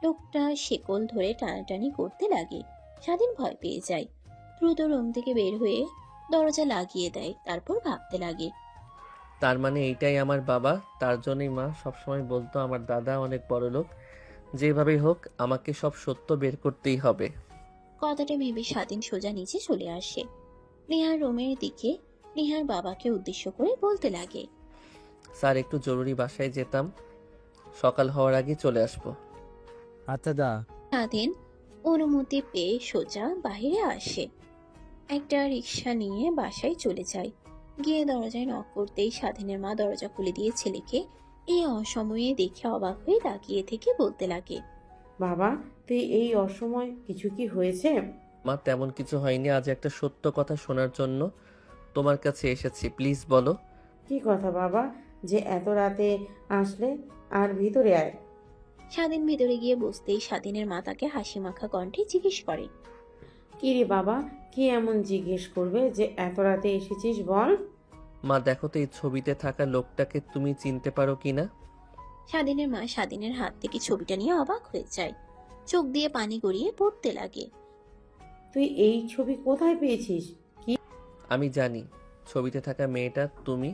লোকটা শিকল ধরে টানাটানি করতে লাগে। স্বাধীন ভয় পেয়ে যায়। দ্রুত রুম থেকে বের হয়ে দরজা লাগিয়ে দেয়। তারপর ভাবতে লাগে, তার মানে এইটাই আমার বাবা। তার জন্যই মা সবসময় বলতো আমার দাদা অনেক বড় লোক, যেভাবেই হোক আমাকে সব সত্য বের করতেই হবে। কথাটা ভেবে স্বাধীন সোজা নিচে চলে আসে। নেহার রুমের দিকে নেহার বাবাকে উদ্দেশ্য করে বলতে লাগে, স্যার একটু জরুরি বাসায় যেতাম, সকাল হওয়ার আগে চলে আসবো। আচ্ছা যা। স্বাধীন অনুমতি পেয়ে সোজা বাইরে আসে। একটা রিক্সা নিয়ে বাসায় চলে যায়। গিয়ে দরজায় নক করতেই স্বাধীনের মা দরজা খুলে দিয়ে ছেলেকে এই অসময়ে দেখে অবাক হয়ে তাকিয়ে থেকে বলতে লাগে, বাবা, তুই এই অসময় কিছু কি হয়েছে? মা তেমন কিছু হয়নি, আজ একটা সত্য কথা শোনার জন্য তোমার কাছে এসেছি, প্লিজ বলো। কি কথা বাবা, যে এত রাতে আসলে? আর ভিতরে আয়। স্বাধীন ভিতরে গিয়ে বসতেই স্বাধীনের মা তাকে হাসি মাখা কণ্ঠে জিজ্ঞেস করে, কি রে বাবা, কি এমন জিজ্ঞেস করবে যে এত রাতে এসেছিস বল? মা দেখো তো এই ছবিতে থাকা লোকটাকে তুমি চিনতে পারো কিনা? স্বাধীনের মা স্বাধীনের হাত থেকে ছবিটা নিয়ে অবাক হয়ে যায়। চোখ দিয়ে পানি গড়িয়ে পড়তে লাগে। তুই এই ছবি কোথায় পেয়েছিস? আমি জানি ছবিতে থাকা মেয়েটা তুমি,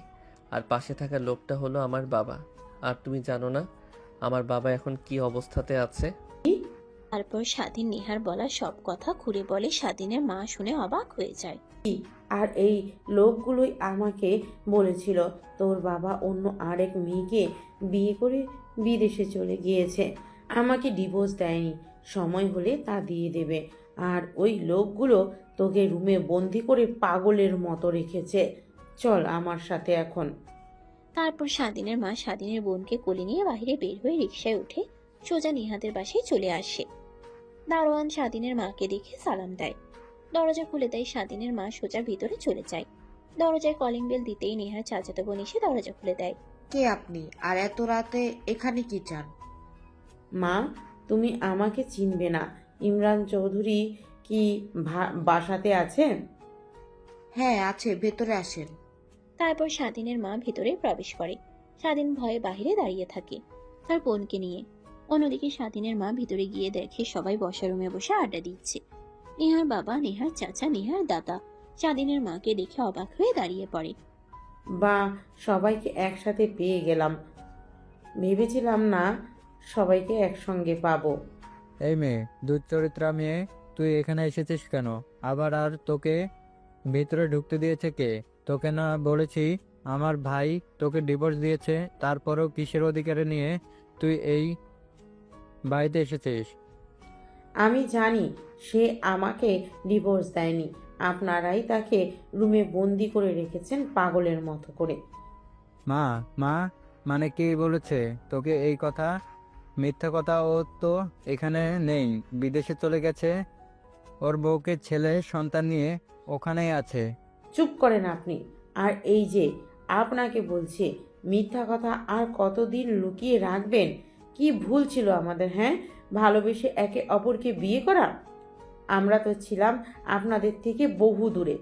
আর পাশে থাকা লোকটা হলো আমার বাবা। আর তুমি জানো না আমার বাবা এখন কি অবস্থাতে আছে? তারপর স্বাধীন নেহার বলা সব কথা খুলে বলে। স্বাধীনের মা শুনে অবাক হয়ে যায়। আর এই লোকগুলোই আমাকে বলেছিল তোর বাবা অন্য আরেক মেয়েকে বিয়ে করে বিদেশে চলে গিয়েছে, আমাকে ডিভোর্স দেয়নি, সময় হলে তা দিয়ে দেবে। আর ওই লোকগুলো তোকে রুমে বন্দি করে পাগলের মতো রেখেছে। চল আমার সাথে এখন। তারপর স্বাধীনের মা স্বাধীনের বোনকে কোলে নিয়ে বাইরে বের হয়ে রিকশায় উঠে সোজা নিহাতের বাসায় চলে আসে। দারোয়ান স্বাধীনের মাকে দেখে সালাম দেয়। দরজা খুলে দেয়। স্বাধীনের মা সোজা ভিতরে চলে যায়। দরজায় কলিং বেল দিতেই নেহার চাচাতো বোন এসে দরজা খুলে দেয়। কে আপনি, আর এত রাতে এখানে কি চান? মা, তুমি আমাকে চিনবে না। ইমরান চৌধুরী কি বাসাতে আছে? হ্যাঁ আছে, ভেতরে আসেন। তারপর স্বাধীনের মা ভিতরে প্রবেশ করে। স্বাধীন ভয়ে বাহিরে দাঁড়িয়ে থাকে তার বোনকে নিয়ে। অন্যদিকে স্বাধীনের মা ভিতরে গিয়ে দেখে সবাই বসার রুমে বসে আড্ডা দিচ্ছে। নেহার বাবা, নেহার চাচা, নেহার দাদা স্বাধীনের মাকে দেখে অবাক হয়ে দাঁড়িয়ে পড়ে। বা সবাইকে একসাথে পেয়ে গেলাম, ভেবেছিলাম না সবাইকে একসঙ্গে পাবো। এই মেয়ে, দুশ্চরিত্রা মেয়ে, তুই এখানে এসেছিস কেন? আবার আর তোকে ভিতরে ঢুকতে দিয়েছে কে? তোকে না বলেছি আমার ভাই তোকে ডিভোর্স দিয়েছে, তারপরেও কিসের অধিকারে নিয়ে তুই এই বাড়িতে এসেছিস? আমি জানি সে আমাকে ডিভোর্স দেয়নি, আপনারাই তাকে রুমে বন্দি করে রেখেছেন পাগলের মতো করে। মা, মা, মানে কে বলেছে তোকে এই কথা? মিথ্যা কথা, ও তো এখানে নেই, বিদেশে চলে গেছে। ওর বউকে ছেলে সন্তান নিয়ে ওখানেই আছে। চুপ করেন আপনি। আর এই যে আপনাকে বলছি, মিথ্যা কথা আর কতদিন লুকিয়ে রাখবেন? কি ভুল ছিল আমাদের, হ্যাঁ? ভালোবেসে একে অপরকে বিয়ে করা। আমরা তো ছিলাম আপনাদের থেকে বহু দূরে,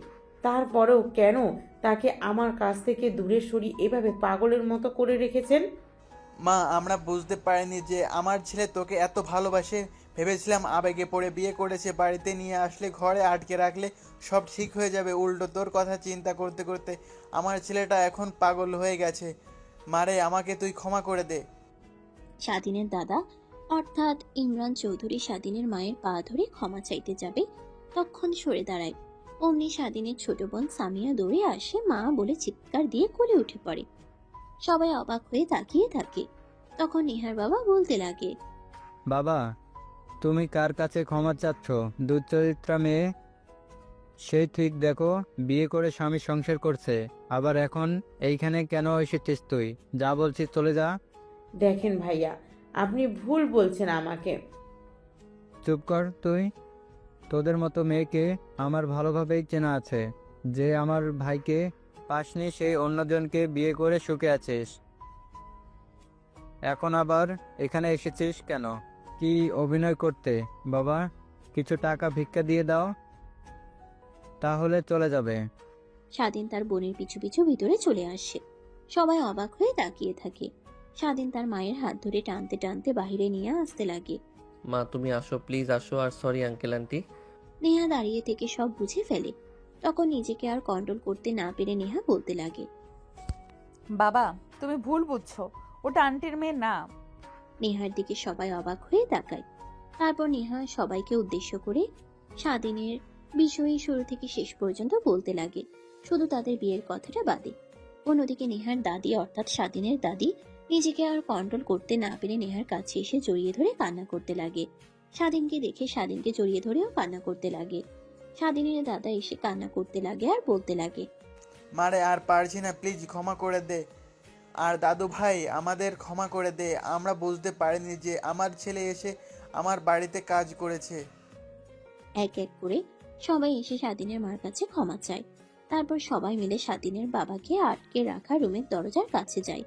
তারপরেও কেন তাকে আমার কাছ থেকে দূরে সরিয়ে এভাবে পাগলের মতো করে রেখেছেন? মা, আমরা বুঝতে পারিনি যে আমার ছেলে তোকে এত ভালোবাসে। ভেবেছিলাম আবেগে পড়ে বিয়ে করেছে, বাড়িতে নিয়ে আসলে ঘরে আটকে রাখলে সব ঠিক হয়ে যাবে। উল্টো তোর কথা চিন্তা করতে করতে আমার ছেলেটা এখন পাগল হয়ে গেছে। মারে, আমাকে তুই ক্ষমা করে দে। স্বাধীনের দাদা অর্থাৎ ইমরান চৌধুরী স্বাধীনের মায়ের পা ধরে ক্ষমা চাইতে যাবে, তখন সরে দাঁড়ায়। অমনি স্বাধীনের ছোট বোন সামিয়া দৌড়ে আসে, মা বলে চিৎকার দিয়ে কোলে উঠে পড়ে। সবাই অবাক হয়ে তাকিয়ে থাকে। তখন নিহার বাবা বলতে লাগে, বাবা, তুমি কার কাছে ক্ষমা চাচ্ছ? দুশ্চরিত্রা মেয়ে, সেই ঠিক দেখো, বিয়ে করে স্বামী সংসার করছে, আবার এখন এইখানে কেন এসেছিস তুই? যা বলছিস চলে যা। দেখেন ভাইয়া, আপনি ভুল বলছেন আমাকে। চুপ কর তুই। তোদের মতো মেয়েকে আমার ভালোভাবেই চেনা আছে। যে আমার ভাইকে পাসনি, সেই অন্যজনকে বিয়ে করে সুখে আছিস। এখন আবার এখানে এসেছিস কেন? কি অভিনয় করতে? বাবা, কিছু টাকা ভিক্ষা দিয়ে দাও, তাহলে চলে যাবে। স্বাধীন তার বোনের পিছু পিছু ভিতরে চলে আসে। সবাই অবাক হয়ে তাকিয়ে থাকে। স্বাধীন তার মায়ের হাত ধরে টানতে টানতে বাহিরে নিয়ে আসতে লাগে। মা তুমি আসো, প্লিজ আসো। আর সরি আঙ্কেল আন্টি। নেহা দাঁড়িয়ে থেকে সব বুঝে ফেলে। তখন নিজেকে আর কন্ট্রোল করতে না পেরে নেহা বলতে লাগে, বাবা, তুমি ভুল বুঝছো, ওটা আন্টির মেয়ে না। নেহার দিকে সবাই অবাক হয়ে তাকায়। তারপর নেহা সবাইকে উদ্দেশ্য করে স্বাধীনের বিষয়ে শুরু থেকে শেষ পর্যন্ত বলতে লাগে, শুধু তাদের বিয়ের কথাটা বাদে। অন্যদিকে নেহার দাদি অর্থাৎ স্বাধীনের দাদি নিজেকে আর কন্ট্রোল করতে না পেরে নেহার কাছে এসে জড়িয়ে ধরে কান্না করতে লাগে। স্বাধীনকে দেখে স্বাধীনকে জড়িয়ে ধরেও কান্না করতে লাগে। স্বাধীনের দাদা এসে কান্না করতে লাগে আর বলতে লাগে, মারে, আর পারছি না, প্লিজ ক্ষমা করে দে। আর দাদু ভাই, আমাদের ক্ষমা করে দে। আমরা বুঝতে পারিনি যে আমার ছেলে এসে আমার বাড়িতে কাজ করেছে। এক এক করে সবাই এসে স্বাধীনের মার কাছে ক্ষমা চায়। তারপর সবাই মিলে স্বাধীনের বাবাকে আটকে রাখা রুমের দরজার কাছে যায়।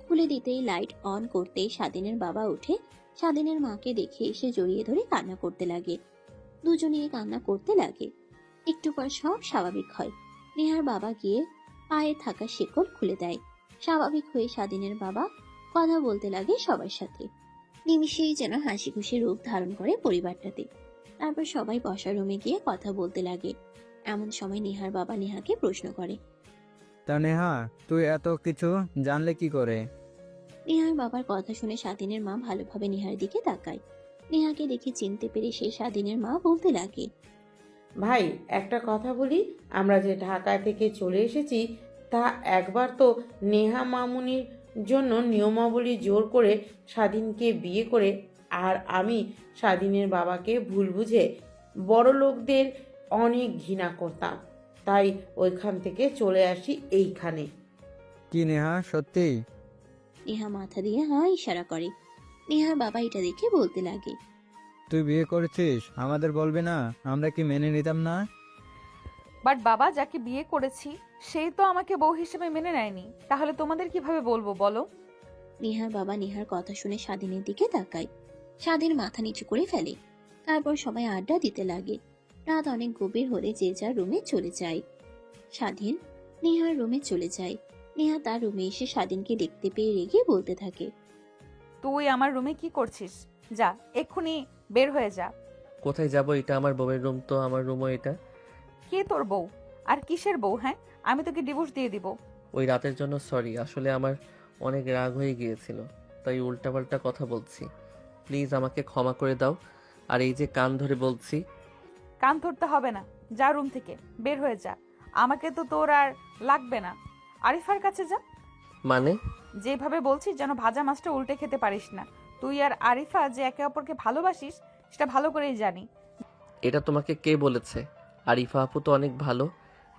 খুলে দিতেই লাইট অন করতেই স্বাধীনের বাবা উঠে স্বাধীনের মাকে দেখে এসে জড়িয়ে ধরে কান্না করতে লাগে। দুজনেই কান্না করতে লাগে। একটু পর সব স্বাভাবিক হয়। নেহার বাবা গিয়ে পায়ে থাকা শেকল খুলে দেয়। স্বাভাবিক হয়ে স্বাধীনের বাবা কথা বলতে লাগে সবার সাথে। নিমিষেই যেন হাসি খুশি রূপ ধারণ করে পরিবারটাতে। তারপর সবাই বসার রুমে গিয়ে কথা বলতে লাগে। এমন সময় নেহার বাবা নেহাকে প্রশ্ন করে, তা নেহা, তুই এত কিছু জানলে কি করে? নেহার বাবার কথা শুনে স্বাধীনের মা ভালোভাবে নেহার দিকে তাকায়। নেহাকে দেখে চিনতে পেরে সে স্বাধীনের মা বলতে লাগে, ভাই, একটা কথা বলি, আমরা যে ঢাকা থেকে চলে এসেছি তা একবার তো নেহা মামুনির জন্য নিয়মাবলী জোর করে স্বাধীনকে বিয়ে করে, আর আমি স্বাধীনের বাবাকে ভুল বুঝে বড় লোকদের অনেক ঘৃণা করতাম, তাই ওইখান থেকে চলে আসি এইখানে। কি নেহা, সত্যি? নেহা মাথা দিয়ে হ্যাঁ ইশারা করে। নেহার বাবা এটা দেখে বলতে লাগে, তুই বিয়ে করেছিস, আমাদের বলবি না? আমরা কি মেনে নিতাম না? বাট বাবা, যাকে বিয়ে করেছি সেই তো আমাকে বউ হিসেবে মেনে নেয়নি, তাহলে তোমাদের কিভাবে বলবো বলো? নেহার বাবা নেহার কথা শুনে স্বাধীনের দিকে তাকায়। স্বাধীন মাথা নিচু করে ফেলে। তারপর সবাই আড্ডা দিতে লাগে। রাত অনেক গভীর হলে যে যার রুমে চলে যায়। স্বাধীন নেহার রুমে চলে যায়। নেহা তার রুমে এসে স্বাধীনকে দেখতে পেয়ে রেগে বলতে থাকে, তুই আমার রুমে কি করছিস? যা, এক্ষুনি বের হয়ে যা। কোথায় যাব? এটা আমার বউয়ের রুম, তো আমার রুমও এটা। কে তোর বউ? আর কিসের বউ? হ্যাঁ, আমি তোকে ডিভোর্স দিয়ে দিব। ওই রাতের জন্য সরি, আসলে আমার অনেক রাগ হয়ে গিয়েছিল, তাই উল্টাপাল্টা কথা বলছি। প্লিজ আমাকে ক্ষমা করে দাও। আর এই যে কান ধরে বলছি। কান ধরতে হবে না, যা রুম থেকে বের হয়ে যা। আমাকে তো তোর আর লাগবে না। আরিফার কাছে যা। মানে? যেভাবে বলছিস যেন ভাজা মাছটা উল্টে খেতে পারিস না। তুই আর আরিফা যে একে অপরকে ভালোবাসিস সেটা ভালো করেই জানি। এটা তোমাকে কে বলেছে? আরিফা আপু তো অনেক ভালো,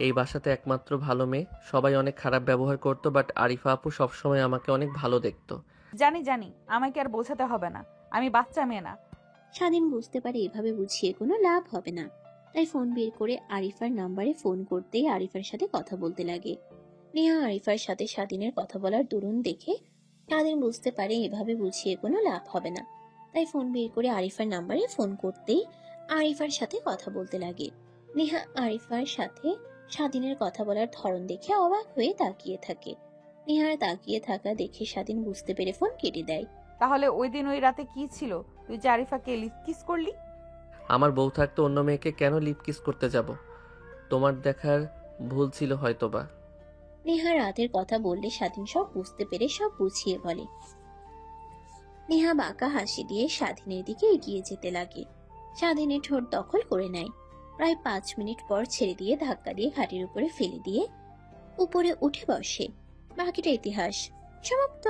এই বাসাতে একমাত্র ভালো মেয়ে। সবাই অনেক খারাপ ব্যবহার করতো, বাট আরিফা আপু সবসময় আমাকে অনেক ভালো দেখতো। জানি জানি, আমাকে আর বোঝাতে হবে না, আমি বাচ্চা মেয়ে না। স্বাধীন বুঝতে পারে এভাবে বুঝিয়ে কোনো লাভ হবে না, তাই ফোন বের করে আরিফার নাম্বারে ফোন করতেই আরিফার সাথে কথা বলতে লাগে। নেহা আরিফার সাথে স্বাধীনের কথা বলার দরুন দেখে স্বাধীন বুঝতে পারে এভাবে বুঝিয়ে কোনো লাভ হবে না, তাই ফোন বের করে আরিফার নাম্বারে ফোন করতেই আরিফার সাথে কথা বলতে লাগে। নেহা আরিফার সাথে স্বাধীনের কথা বলার ধরন দেখে অবাক হয়ে তাকিয়ে থাকে। নেহার তাকিয়ে থাকা দেখে স্বাধীন বুঝতে পেরে ফোন কেটে দেয়। তাহলে ওই দিন ওই রাতে কি ছিল? তুই যে আরিফাকে লিপ কিস করলি? আমার বউ থাকতে অন্য মেয়েকে কেন লিপ কিস করতে যাব? তোমার দেখার ভুল ছিল হয়তোবা। নেহা রাতের কথা বললে স্বাধীন সব বুঝতে পেরে সব বুঝিয়ে বলে। নেহা বাঁকা হাসি দিয়ে স্বাধীনের দিকে এগিয়ে যেতে লাগে। স্বাধীনের ঠোঁট দখল করে নেয়। প্রায় 5 মিনিট পর ছেড়ে দিয়ে ধাক্কা দিয়ে ঘাটের উপরে ফেলে দিয়ে উপরে উঠে বসে। বাকিটা ইতিহাস। সমাপ্ত।